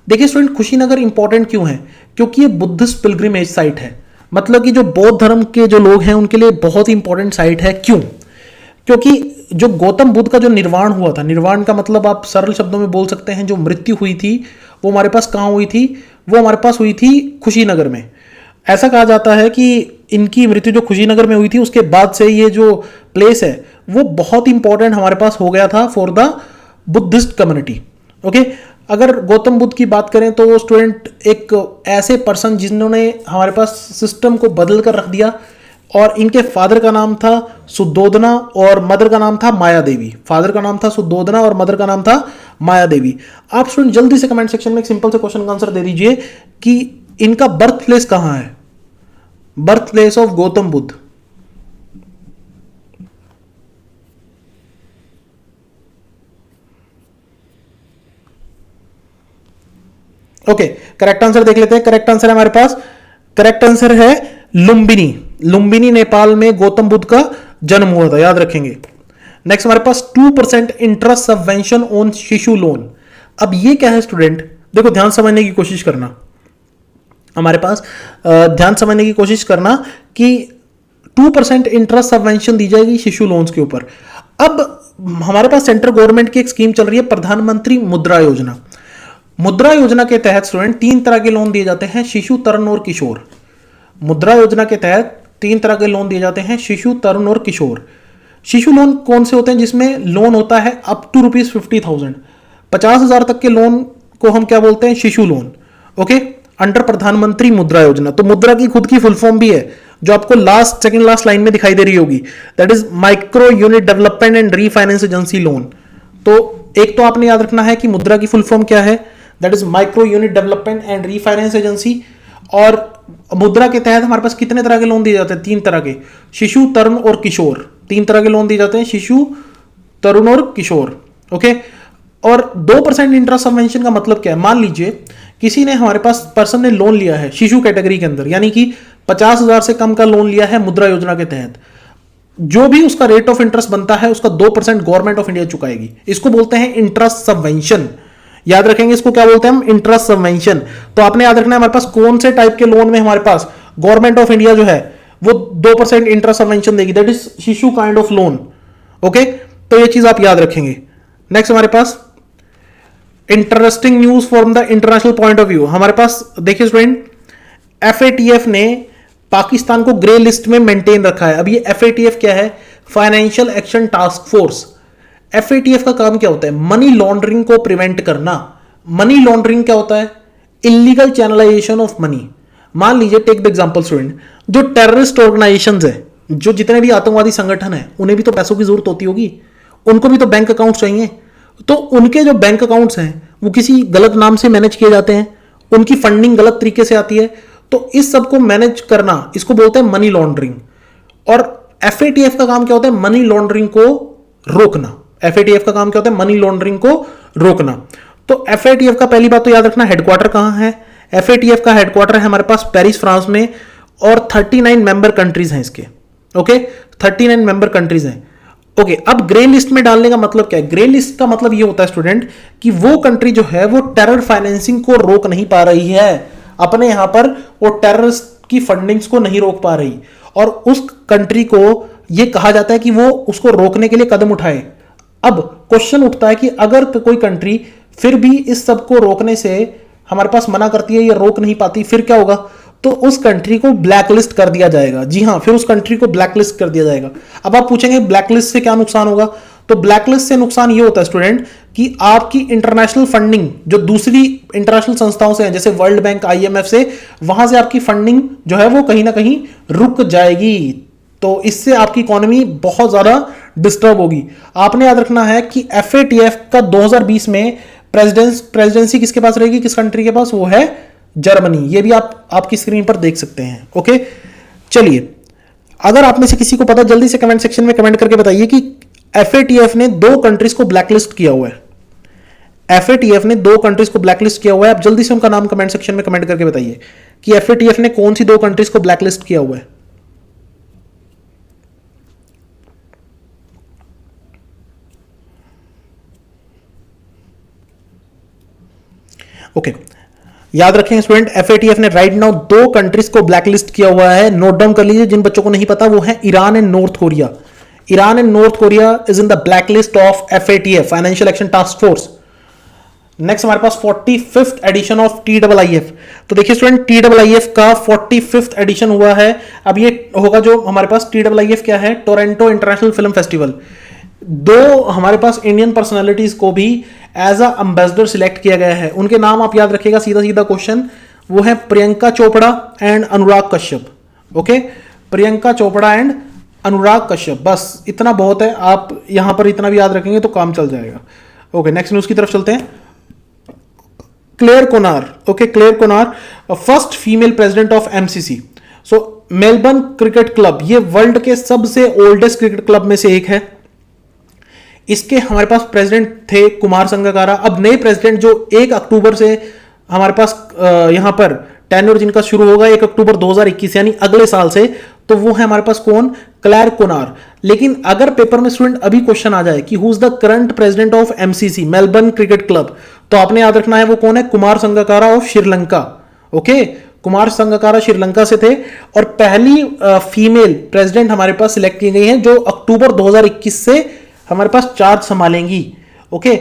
देखिए स्टूडेंट कुशीनगर इंपॉर्टेंट क्यों है, क्योंकि ये बुद्धिस्ट पिलग्रिमेज साइट है, मतलब कि जो बौद्ध धर्म के जो लोग हैं उनके लिए बहुत ही इंपॉर्टेंट साइट है। क्यों, क्योंकि जो गौतम बुद्ध का जो निर्वाण हुआ था, निर्वाण का मतलब आप सरल शब्दों में बोल सकते हैं जो मृत्यु हुई थी वो हमारे पास कहाँ हुई थी, वो हमारे पास हुई थी खुशीनगर में। ऐसा कहा जाता है कि इनकी मृत्यु जो खुशीनगर में हुई थी उसके बाद से ये जो प्लेस है वो बहुत इंपॉर्टेंट हमारे पास हो गया था for the Buddhist community. Okay, अगर गौतम बुद्ध की बात करें तो स्टूडेंट एक ऐसे पर्सन जिन्होंने हमारे पास सिस्टम को बदल कर रख दिया, और इनके फादर का नाम था सुद्धोधना और मदर का नाम था माया देवी। फादर का नाम था सुद्धोधना और मदर का नाम था माया देवी। आप स्टूडेंट जल्दी से कमेंट सेक्शन में एक सिंपल से क्वेश्चन का आंसर दे दीजिए कि इनका बर्थ प्लेस कहां है, birth place of Gautam Buddha. Okay, correct answer देख लेते हैं। करेक्ट आंसर है हमारे पास, करेक्ट आंसर है लुम्बिनी। लुम्बिनी नेपाल में गौतम बुद्ध का जन्म हुआ था, याद रखेंगे। नेक्स्ट हमारे पास 2% इंटरेस्ट सबवेंशन ऑन शिशु लोन। अब ये क्या है स्टूडेंट, देखो ध्यान समझने की कोशिश करना, हमारे पास ध्यान समझने की कोशिश करना कि 2% इंटरेस्ट सबवेंशन दी जाएगी शिशु लोन्स के ऊपर। अब हमारे पास सेंट्रल गवर्नमेंट की एक स्कीम चल रही है प्रधानमंत्री मुद्रा योजना। मुद्रा योजना के तहत स्टूडेंट 3 तरह के लोन दिए जाते हैं, शिशु, तरुण और किशोर। मुद्रा योजना के तहत 3 तरह के लोन दिए जाते हैं, शिशु, तरुण और किशोर। शिशु लोन कौन से होते हैं, जिसमें लोन होता है अप टू ₹50,000, 50,000 तक के लोन को हम क्या बोलते हैं, शिशु लोन। ओके, अंडर प्रधानमंत्री मुद्रा योजना। तो मुद्रा की खुद की फुल फॉर्म भी है जो आपको सेकंड लास्ट लाइन में दिखाई दे रही होगी, that is micro unit development and refinance agency loan. तो एक तो आपने याद रखना है कि मुद्रा की फुल फॉर्म क्या है, that is micro unit development and refinance agency. और मुद्रा के तहत हमारे पास कितने तरह के लोन दिए जाते हैं? 3 तरह के, शिशु, तरुण और किशोर। 3 तरह के लोन दिए जाते हैं, शिशु, तरुण और किशोर। ओके। और 2% इंटरेस्ट सबवेंशन का मतलब क्या है? मान लीजिए किसी ने, हमारे पास पर्सन ने लोन लिया है शिशु कैटेगरी के अंदर, यानी कि 50,000 से कम का लोन लिया है मुद्रा योजना के तहत, जो भी उसका रेट ऑफ इंटरेस्ट बनता है उसका 2% गवर्नमेंट ऑफ इंडिया चुकाएगी। इसको बोलते हैं इंटरेस्ट सबवेंशन। याद रखेंगे इसको क्या बोलते हैं हम? Interest subvention. तो आपने याद रखना है हमारे पास कौन से टाइप के लोन में हमारे पास गवर्नमेंट ऑफ इंडिया जो है वो 2% इंटरेस्ट सबवेंशन देगी, that is Shishu kind of loan. Okay, तो ये चीज आप याद रखेंगे। नेक्स्ट हमारे पास interesting news from the international point of view. हमारे पास देखिए स्टूडेंट, एफएटीएफ ने पाकिस्तान को ग्रे लिस्ट में मेंटेन रखा है। अब ये एफएटीएफ क्या है? Financial action task force. FATF का काम क्या होता है? मनी लॉन्ड्रिंग को प्रिवेंट करना। मनी लॉन्ड्रिंग क्या होता है? Illegal channelisation of money. मान लीजिए, टेक द एग्जांपल स्टूडेंट, जो टेररिस्ट ऑर्गेनाइजेशंस है, जो जितने भी आतंकवादी संगठन है, उन्हें भी तो पैसों की जरूरत होती होगी, उनको भी तो बैंक अकाउंट चाहिए। तो उनके जो बैंक अकाउंट्स हैं वो किसी गलत नाम से मैनेज किए जाते हैं, उनकी फंडिंग गलत तरीके से आती है। तो इस सब को मैनेज करना, इसको बोलते हैं मनी लॉन्ड्रिंग। और एफएटीएफ का काम क्या होता है? मनी लॉन्ड्रिंग को रोकना। एफएटीएफ का काम क्या होता है? मनी लॉन्ड्रिंग को रोकना। तो एफएटीएफ का पहली बात तो याद रखना, हेडक्वार्टर कहां है? एफएटीएफ का हेडक्वार्टर है हमारे पास पेरिस, फ्रांस में, और 39 मेंबर कंट्रीज हैं इसके। ओके, 39 मेंबर कंट्रीज हैं। ओके, अब ग्रे लिस्ट में डालने का मतलब क्या है? ग्रे लिस्ट का मतलब ये होता है स्टूडेंट कि वो कंट्री जो है वो टेरर फाइनेंसिंग को रोक नहीं पा रही है, अपने यहां पर वो टेररिस्ट की फंडिंग्स को नहीं रोक पा रही, और उस कंट्री को ये कहा जाता है कि वो उसको रोकने के लिए कदम उठाए। अब क्वेश्चन उठता है कि अगर कोई कंट्री फिर भी इस सब को रोकने से हमारे पास मना करती है या रोक नहीं पाती, फिर क्या होगा? तो उस कंट्री को ब्लैकलिस्ट कर दिया जाएगा। जी हां, फिर उस कंट्री को ब्लैकलिस्ट कर दिया जाएगा। अब आप पूछेंगे ब्लैकलिस्ट से क्या नुकसान होगा? तो ब्लैकलिस्ट से नुकसान ये होता है स्टूडेंट कि आपकी इंटरनेशनल फंडिंग जो दूसरी इंटरनेशनल संस्थाओं से है, जैसे वर्ल्ड बैंक, आईएमएफ से, वहां से आपकी फंडिंग जो है वो कहीं ना कहीं रुक जाएगी। तो इससे आपकी इकोनॉमी बहुत ज्यादा डिस्टर्ब होगी। आपने याद रखना है कि एफएटीएफ का 2020 में प्रेसिडेंसी किसके पास रहेगी? किस कंट्री के पास? वो है जर्मनी। ये भी आप आपकी स्क्रीन पर देख सकते हैं। ओके, चलिए, अगर आप में से किसी को पता, जल्दी से कमेंट सेक्शन में कमेंट करके बताइए कि एफएटीएफ ने 2 कंट्रीज को ब्लैकलिस्ट किया हुआ है। एफएटीएफ ने 2 कंट्रीज को ब्लैकलिस्ट किया हुआ है। आप जल्दी से उनका नाम कमेंट सेक्शन में कमेंट करके बताइए कि एफएटीएफ ने कौन सी 2 कंट्रीज को ब्लैकलिस्ट किया हुआ है। ओके, याद रखें स्टूडेंट, एफएटीएफ ने राइट नाउ 2 कंट्रीज को ब्लैकलिस्ट किया हुआ है। नोट डाउन कर लीजिए, जिन बच्चों को नहीं पता, वो है Iran and north Korea. Iran and north Korea is in the blacklist of FATF, financial action task force. Next हमारे पास 45th एडिशन ऑफ टीडब्ल्यूआईएफ। तो देखिए स्टूडेंट, टीडब्ल्यूआईएफ का 45th एडिशन हुआ है। अब ये होगा जो हमारे पास टीडब्ल्यूआईएफ क्या है? Toronto international film festival. 2 हमारे पास इंडियन पर्सनालिटीज को भी एज अ एम्बेसडर सिलेक्ट किया गया है। उनके नाम आप याद रखिएगा, सीधा सीधा क्वेश्चन, वो है Priyanka Chopra and Anurag Kashyap. Okay, Priyanka Chopra and Anurag Kashyap, बस इतना बहुत है। आप यहां पर इतना भी याद रखेंगे तो काम चल जाएगा। ओके, नेक्स्ट न्यूज की तरफ चलते हैं। Clare Connor, okay, Clare Connor, first female president of MCC. So Melbourne cricket club, ये वर्ल्ड के सबसे ओल्डेस्ट क्रिकेट क्लब में से एक है। इसके हमारे पास प्रेसिडेंट थे कुमार संगकारा। अब नए प्रेसिडेंट जो 1 अक्टूबर से हमारे पास यहां पर टेन्योर जिनका शुरू होगा 1 अक्टूबर 2021, यानी अगले साल से, तो वो है हमारे पास कौन? क्लेयर कोनार। लेकिन अगर पेपर में स्टूडेंट अभी क्वेश्चन आ जाए कि who is the current president of MCC, Melbourne cricket club, तो आपने याद रखना है वो कौन है? कुमार संगकारा ऑफ श्रीलंका। ओके, कुमार संगकारा श्रीलंका से थे, और पहली फीमेल प्रेसिडेंट हमारे पास सिलेक्ट की गई है जो अक्टूबर 2021 से हमारे पास चार्ज संभालेंगी। ओके,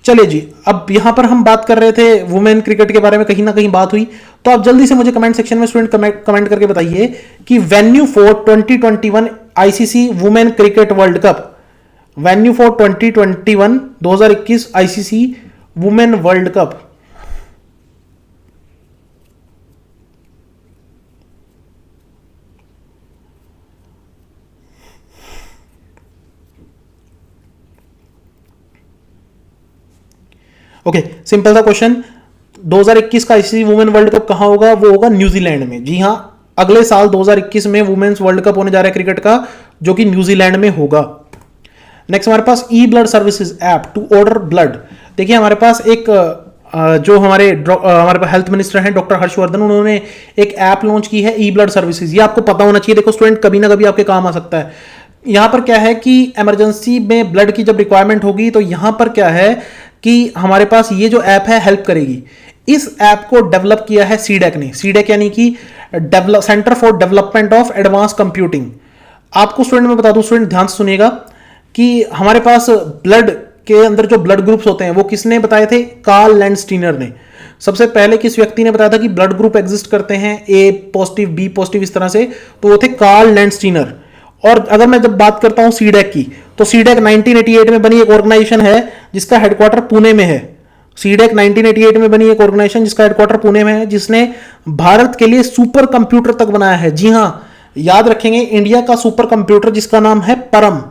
चलिए जी, अब यहां पर हम बात कर रहे थे वुमेन क्रिकेट के बारे में, कहीं ना कहीं बात हुई, तो आप जल्दी से मुझे कमेंट सेक्शन में स्टूडेंट कमेंट करके बताइए कि venue for 2021 ICC women cricket world cup, venue for 2021 ICC women world cup. Okay, simple सा क्वेश्चन। 2021 का आईसीसी वुमेन वर्ल्ड कप कहां होगा? वो होगा न्यूजीलैंड में। जी हां, अगले साल 2021 में वुमेन्स वर्ल्ड कप होने जा रहा है क्रिकेट का, जो कि न्यूजीलैंड में होगा। नेक्स्ट हमारे पास e blood services app to order blood. देखिए हमारे पास एक जो हमारे पास हेल्थ मिनिस्टर हैं डॉक्टर हर्षवर्धन, उन्होंने एक ऐप लॉन्च की है ई ब्लड सर्विसेज। ये आपको पता होना चाहिए। देखो स्टूडेंट, कभी ना कभी आपके काम आ सकता है। यहां पर क्या है कि इमरजेंसी में ब्लड की जब रिक्वायरमेंट होगी तो यहां पर क्या है कि हमारे पास ये जो ऐप है हेल्प करेगी। इस ऐप को डेवलप किया है सीडेक ने। सीडेक यानी कि centre for development of advance computing. आपको स्टूडेंट मैं बता दूं, स्टूडेंट ध्यान से सुनिएगा कि हमारे पास ब्लड के अंदर जो ब्लड ग्रुप्स होते हैं वो किसने बताए थे? कार्ल लैंडस्टीनर ने। सबसे पहले किस व्यक्ति ने बताया था कि ब्लड ग्रुप एग्जिस्ट करते हैं, ए पॉजिटिव, बी पॉजिटिव, इस तरह से? तो वो थे कार्ल लैंडस्टीनर। और अगर मैं जब बात करता हूं सीडेक की, तो सीडेक 1988 में बनी एक ऑर्गेनाइजेशन है जिसका हेडक्वार्टर पुणे में है। सीडेक 1988 में बनी एक ऑर्गेनाइजेशन जिसका हेडक्वार्टर पुणे में है, जिसने भारत के लिए सुपर कंप्यूटर तक बनाया है। जी हां, याद रखेंगे, इंडिया का सुपर कंप्यूटर जिसका नाम है परम।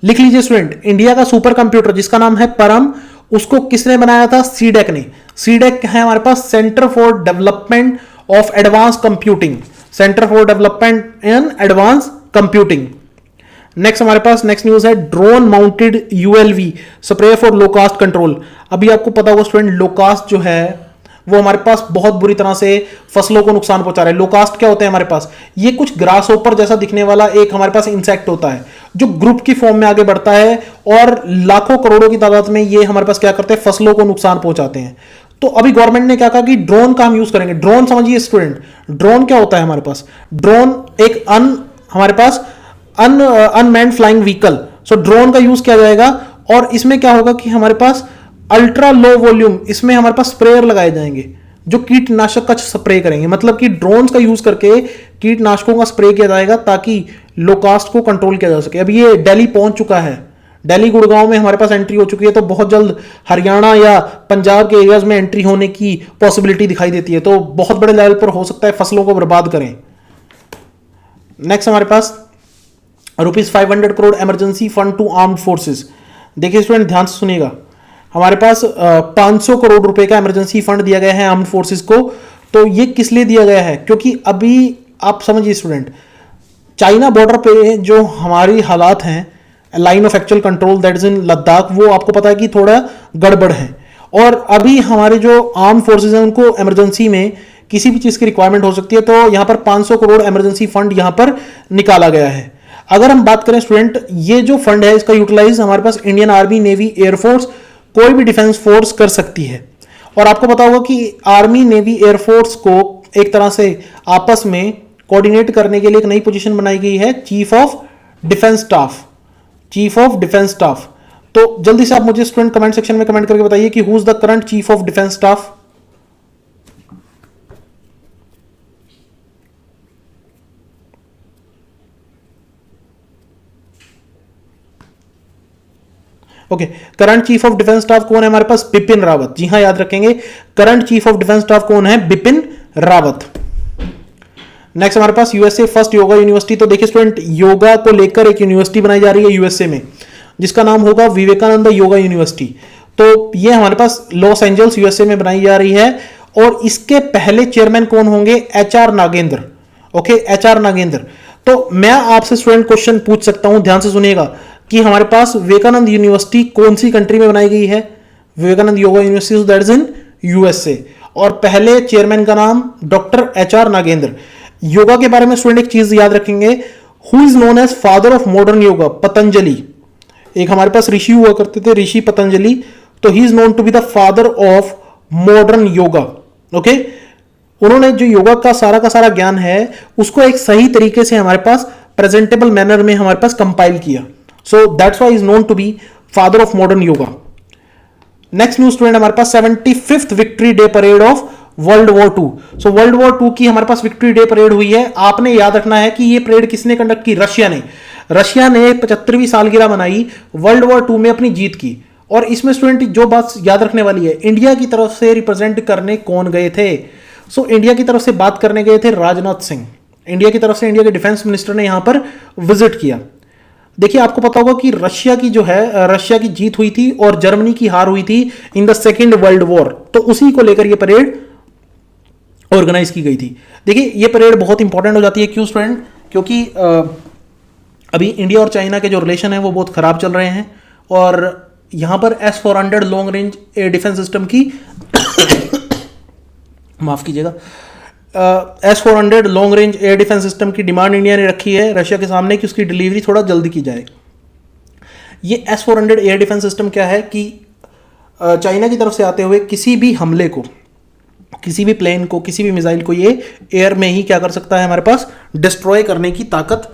लिख लीजिए स्टूडेंट, इंडिया का सुपर कंप्यूटर जिसका नाम है परम, उसको किसने बनाया था? सीडेक ने। सीडेक है हमारे पास centre for development of advance computing, centre for development in advance computing. Next हमारे पास नेक्स्ट न्यूज है drone mounted ULV spray for low cost control. अभी आपको पता होगा स्टूडेंट, लो कास्ट जो है वो हमारे पास बहुत बुरी तरह से फसलों को नुकसान पहुंचा रहा है। लो कास्ट क्या होते हैं हमारे पास? ये कुछ ग्रास होपर जैसा दिखने वाला एक हमारे पास इंसेक्ट होता है जो ग्रुप की फॉर्म में आगे बढ़ता है और लाखों करोड़ों की तादाद में ये हमारे पास क्या करते हैं? फसलों को नुकसान पहुंचाते हैं। तो अभी गवर्नमेंट ने क्या कहा कि ड्रोन का हम यूज करेंगे। ड्रोन समझिए स्टूडेंट, ड्रोन क्या होता है हमारे पास? ड्रोन एक हमारे पास unmanned flying vehicle. So drone का यूज किया जाएगा और इसमें क्या होगा कि हमारे पास अल्ट्रा लो वॉल्यूम, इसमें हमारे पास स्प्रेयर लगाए जाएंगे जो कीटनाशक का स्प्रे करेंगे। मतलब कि ड्रोन्स का यूज करके कीटनाशकों का स्प्रे किया जाएगा ताकि लो कास्ट को कंट्रोल किया जा सके। अब ये दिल्ली पहुंच चुका है, दिल्ली गुड़गांव में हमारे पास एंट्री हो चुकी है, तो बहुत जल्द हरियाणा या पंजाब के एरियाज में एंट्री होने की पॉसिबिलिटी दिखाई देती है। तो बहुत बड़े लेवल पर हो सकता है फसलों को बर्बाद करें। नेक्स्ट हमारे पास ₹500 crore emergency fund to armed forces. देखिए स्टूडेंट ध्यान से सुनिएगा, हमारे पास 500 करोड़ रुपए का इमरजेंसी फंड दिया गया है आर्म्ड फोर्सेस को। तो ये किस लिए दिया गया है? क्योंकि अभी आप समझिए स्टूडेंट, चाइना बॉर्डर पे जो हमारी हालात हैं, line of actual control that is इन लद्दाख, वो आपको पता है कि थोड़ा गड़बड़ है। और अभी हमारे जो आर्म फोर्सेज हैं उनको इमरजेंसी में किसी भी चीज की रिक्वायरमेंट हो सकती है, तो यहां पर 500 करोड़ इमरजेंसी फंड यहां पर निकाला गया है। अगर हम बात करें स्टूडेंट, ये जो फंड है इसका यूटिलाइज हमारे पास इंडियन आर्मी, नेवी, एयरफोर्स, कोई भी डिफेंस फोर्स कर सकती है। और आपको पता होगा कि आर्मी, नेवी, एयरफोर्स को एक तरह से आपस में कोऑर्डिनेट करने के लिए एक नई पोजीशन बनाई गई है, chief of defence staff. Chief of defence staff. तो जल्दी से आप मुझे स्टूडेंट कमेंट सेक्शन में कमेंट करके बताइए कि who is the current chief of defence staff. Okay, current chief of defence staff कौन है हमारे पास? बिपिन रावत। जी हां, याद रखेंगे, current chief of defence staff कौन है? बिपिन रावत। नेक्स्ट हमारे पास यूएसए फर्स्ट योगा यूनिवर्सिटी। तो देखिए स्टूडेंट, योगा को लेकर एक यूनिवर्सिटी बनाई जा रही है यूएसए में, जिसका नाम होगा विवेकानंद योगा यूनिवर्सिटी। तो ये हमारे पास लॉस एंजल्स यूएसए में बनाई जा रही है और इसके पहले चेयरमैन कौन होंगे? HR Nagendra. Okay, HR Nagendra. तो मैं आपसे स्टूडेंट क्वेश्चन पूछ सकता हूं, ध्यान से सुनिएगा, कि हमारे पास विवेकानंद यूनिवर्सिटी कौन सी कंट्री में बनाई गई है? Vivekananda yoga university, that is in USA. और पहले चेयरमैन का नाम डॉक्टर HR नागेंद्र। योगा के बारे में स्टूडेंट एक चीज याद रखेंगे, who is known as father of modern yoga? Patanjali. एक हमारे पास ऋषि हुआ करते थे, ऋषि पतंजलि। तो he is known to be the father of modern yoga. Okay, उन्होंने जो योगा का सारा ज्ञान है उसको एक सही तरीके से हमारे पास प्रेजेंटेबल मैनर में हमारे पास कंपाइल किया। So that's why he is known to be father of modern yoga. Next news student हमारे पास 75th victory day parade of world war 2। So world war 2 की हमारे पास विक्ट्री डे परेड हुई है। आपने याद रखना है कि ये परेड किसने कंडक्ट की? रशिया ने। रशिया ने 75वीं सालगिरह मनाई वर्ल्ड वॉर 2 में अपनी जीत की। और इसमें स्टूडेंट जो बात याद रखने वाली है, इंडिया की तरफ से रिप्रेजेंट करने कौन गए थे? सो इंडिया की तरफ से बात करने गए थे राजनाथ सिंह। इंडिया की तरफ से इंडिया के डिफेंस मिनिस्टर ने यहां पर विजिट किया। देखिए आपको पता होगा कि रशिया की जो है रशिया की जीत हुई थी और जर्मनी की हार हुई थी in the second world war, तो उसी को लेकर ये परेड ऑर्गेनाइज की गई थी। देखिए ये परेड बहुत इंपॉर्टेंट हो जाती है, क्यों स्टूडेंट? क्योंकि अभी इंडिया और चाइना के जो रिलेशन है वो बहुत खराब चल रहे हैं, और यहां पर S-400 long range air defence system की माफ कीजिएगा, S-400 long range air defence system की डिमांड इंडिया ने रखी है रशिया के सामने कि उसकी डिलीवरी थोड़ा जल्दी की जाए। ये S-400 एयर डिफेंस सिस्टम क्या है कि चाइना की तरफ से आते हुए किसी भी हमले को, किसी भी प्लेन को, किसी भी मिसाइल को ये एयर में ही क्या कर सकता है, हमारे पास डिस्ट्रॉय करने की ताकत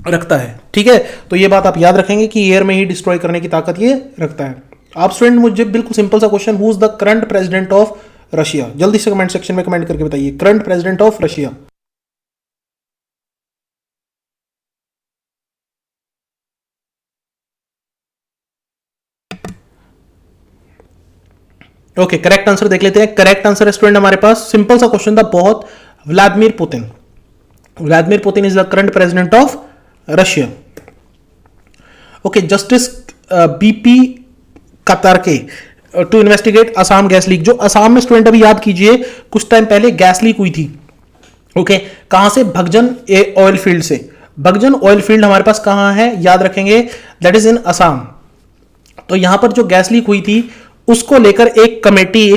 रखता है। ठीक है, तो ये बात आप याद रखेंगे कि एयर में ही डिस्ट्रॉय करने की ताकत ये रखता है। आप स्टूडेंट मुझे बिल्कुल सिंपल सा question, who is the current president of Russia, जल्दी से कमेंट सेक्शन में कमेंट करके बताइए, current president of Russia. Okay, correct answer देख लेते हैं। करेक्ट आंसर है स्टूडेंट हमारे पास, सिंपल सा क्वेश्चन था बहुत, Vladimir Putin. Vladimir Putin is the current president of Russia. Okay, justice BP Katakey to investigate Assam gas leak. जो असम में स्टूडेंट अभी याद कीजिए कुछ टाइम पहले गैस लीक हुई थी। ओके, कहां से? भगजन ऑयल फील्ड से। भगजन ऑयल फील्ड हमारे पास कहां है, याद रखेंगे, दैट इज इन असम। तो यहां पर जो गैस लीक हुई थी उसको लेकर एक कमेटी,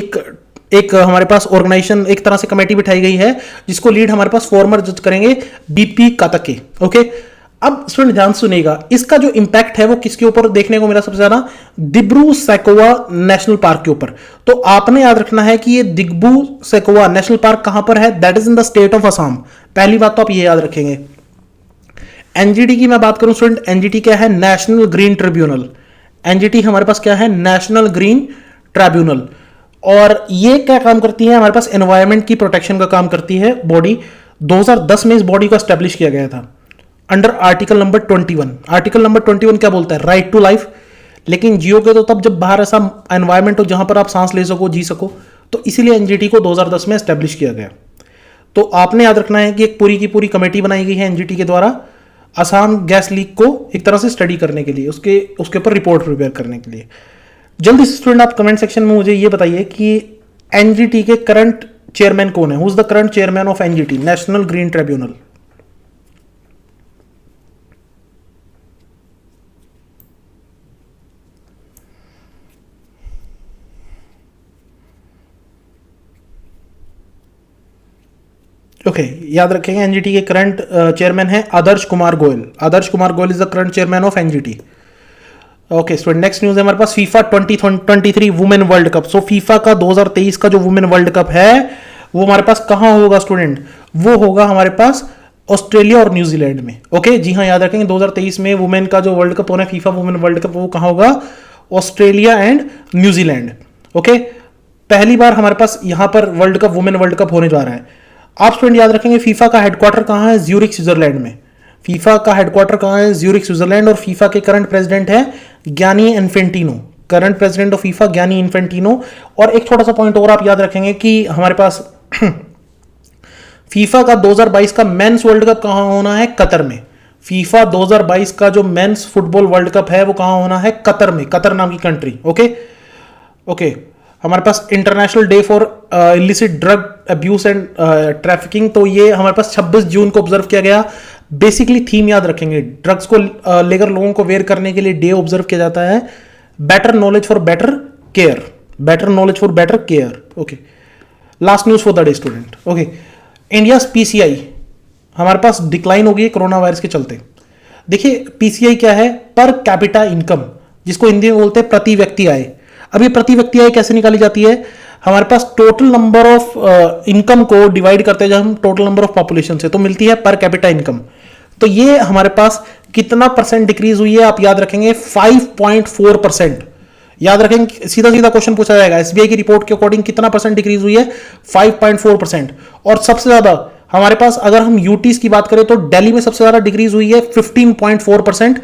एक हमारे पास ऑर्गेनाइजेशन, एक तरह से कमेटी बिठाई गई है जिसको लीड हमारे पास फॉर्मर जज करेंगे बीपी कातके। ओके, अब स्टूडेंट ध्यान सुनिएगा, इसका जो इंपैक्ट है वो किसके ऊपर देखने को मिला सबसे ज्यादा? दिब्रू सैखोवा नेशनल पार्क के ऊपर। तो आपने याद रखना है कि ये दिब्रू सैखोवा नेशनल पार्क कहां पर है, that is in the state of Assam. पहली बात तो आप ये याद रखेंगे। एनजीटी की मैं बात करूं स्टूडेंट, एनजीटी क्या है? National green tribunal. एनजीटी हमारे पास क्या है? National green tribunal. और ये क्या काम करती है? हमारे पास एनवायरमेंट की प्रोटेक्शन का काम करती है बॉडी। 2010 में इस बॉडी को एस्टेब्लिश किया गया था under article number 21। Article number 21 क्या बोलता है? Right to life. लेकिन जियोगे तो तब जब बाहर ऐसा एनवायरमेंट हो जहां पर आप सांस ले सको, जी सको, तो इसीलिए एनजीटी को 2010 में एस्टेब्लिश किया गया। तो आपने याद रखना है कि एक पूरी की पूरी कमेटी बनाई गई है एनजीटी के द्वारा असम गैस लीक को एक तरह से स्टडी करने के लिए, उसके ऊपर रिपोर्ट प्रिपेयर करने के लिए। जल्दी से स्टूडेंट आप कमेंट सेक्शन में मुझे ये बताइए कि एनजीटी के करंट चेयरमैन कौन है? Who is the current chairman of NGT, national green tribunal? Okay, याद रखेंगे एनजीटी के करंट चेयरमैन है Adarsh Kumar Goel. Adarsh Kumar Goel is the current chairman of NGT. Okay student, next news है हमारे पास FIFA 2023 women world cup. So FIFA का 2023 का जो वुमेन वर्ल्ड कप है वो हमारे पास कहां होगा स्टूडेंट? वो होगा हमारे पास ऑस्ट्रेलिया और न्यूजीलैंड में। ओके जी हाँ, याद रखेंगे 2023 में वुमेन का जो वर्ल्ड कप होना है फीफा वुमेन वर्ल्ड कप, वो कहां होगा? Australia and New Zealand. ओके, पहली बार हमारे पास यहां पर world cup, women world cup होने जा रहा है। आप स्टूडेंट याद रखेंगे फीफा का हेडक्वार्टर कहां है? ज्यूरिख स्विट्जरलैंड में। फीफा का हेडक्वार्टर कहां है? Zurich Switzerland. और फीफा के करंट प्रेसिडेंट है Gianni Infantino, current president of FIFA Gianni Infantino. और एक छोटा सा पॉइंट और आप याद रखेंगे कि हमारे पास फीफा का 2022 का मेंस वर्ल्ड कप कहां होना है? कतर में। फीफा 2022 का जो मेंस फुटबॉल वर्ल्ड कप है वो कहां होना है? कतर में, कतर नाम की कंट्री। ओके ओके, हमारे पास international day for illicit drug abuse and trafficking, तो ये हमारे पास 26 जून को ऑब्जर्व किया गया। बेसिकली थीम याद रखेंगे, ड्रग्स को लेकर लोगों को अवेयर करने के लिए डे ऑब्जर्व किया जाता है। Better knowledge for better care, better knowledge for better care. Okay, last news for the day student. Okay, India PCI हमारे पास डिक्लाइन हो गई है कोरोना वायरस के चलते। देखिए पीसीआई क्या है? पर कैपिटा इनकम, जिसको हिंदी में बोलते हैं प्रति व्यक्ति आय। अब ये प्रति व्यक्ति आय कैसे निकाली जाती है? हमारे पास टोटल नंबर ऑफ इनकम को डिवाइड करते हैं जब हम टोटल नंबर ऑफ पॉपुलेशन से, तो मिलती है पर कैपिटा इनकम। तो ये हमारे पास कितना परसेंट डिक्रीज हुई है? आप याद रखेंगे 5.4%। याद रखेंगे, सीधा सीधा क्वेश्चन पूछा जाएगा, एसबीआई की रिपोर्ट के अकॉर्डिंग कितना परसेंट डिक्रीज हुई है? 5.4%। और सबसे ज्यादा हमारे पास अगर हम यूटीज की बात करें तो दिल्ली में सबसे ज्यादा डिक्रीज हुई है 15.4%।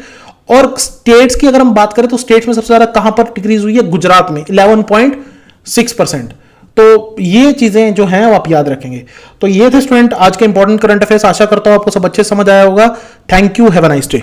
और स्टेट्स की अगर हम बात करें तो स्टेट्स में सबसे ज्यादा कहां पर डिक्रीज हुई है? गुजरात में 11.6%। तो ये चीजें जो हैं वो आप याद रखेंगे। तो ये थे स्टूडेंट आज के इंपॉर्टेंट करंट अफेयर्स। आशा करता हूं आपको सब अच्छे समझ आया होगा। Thank you, have a nice day.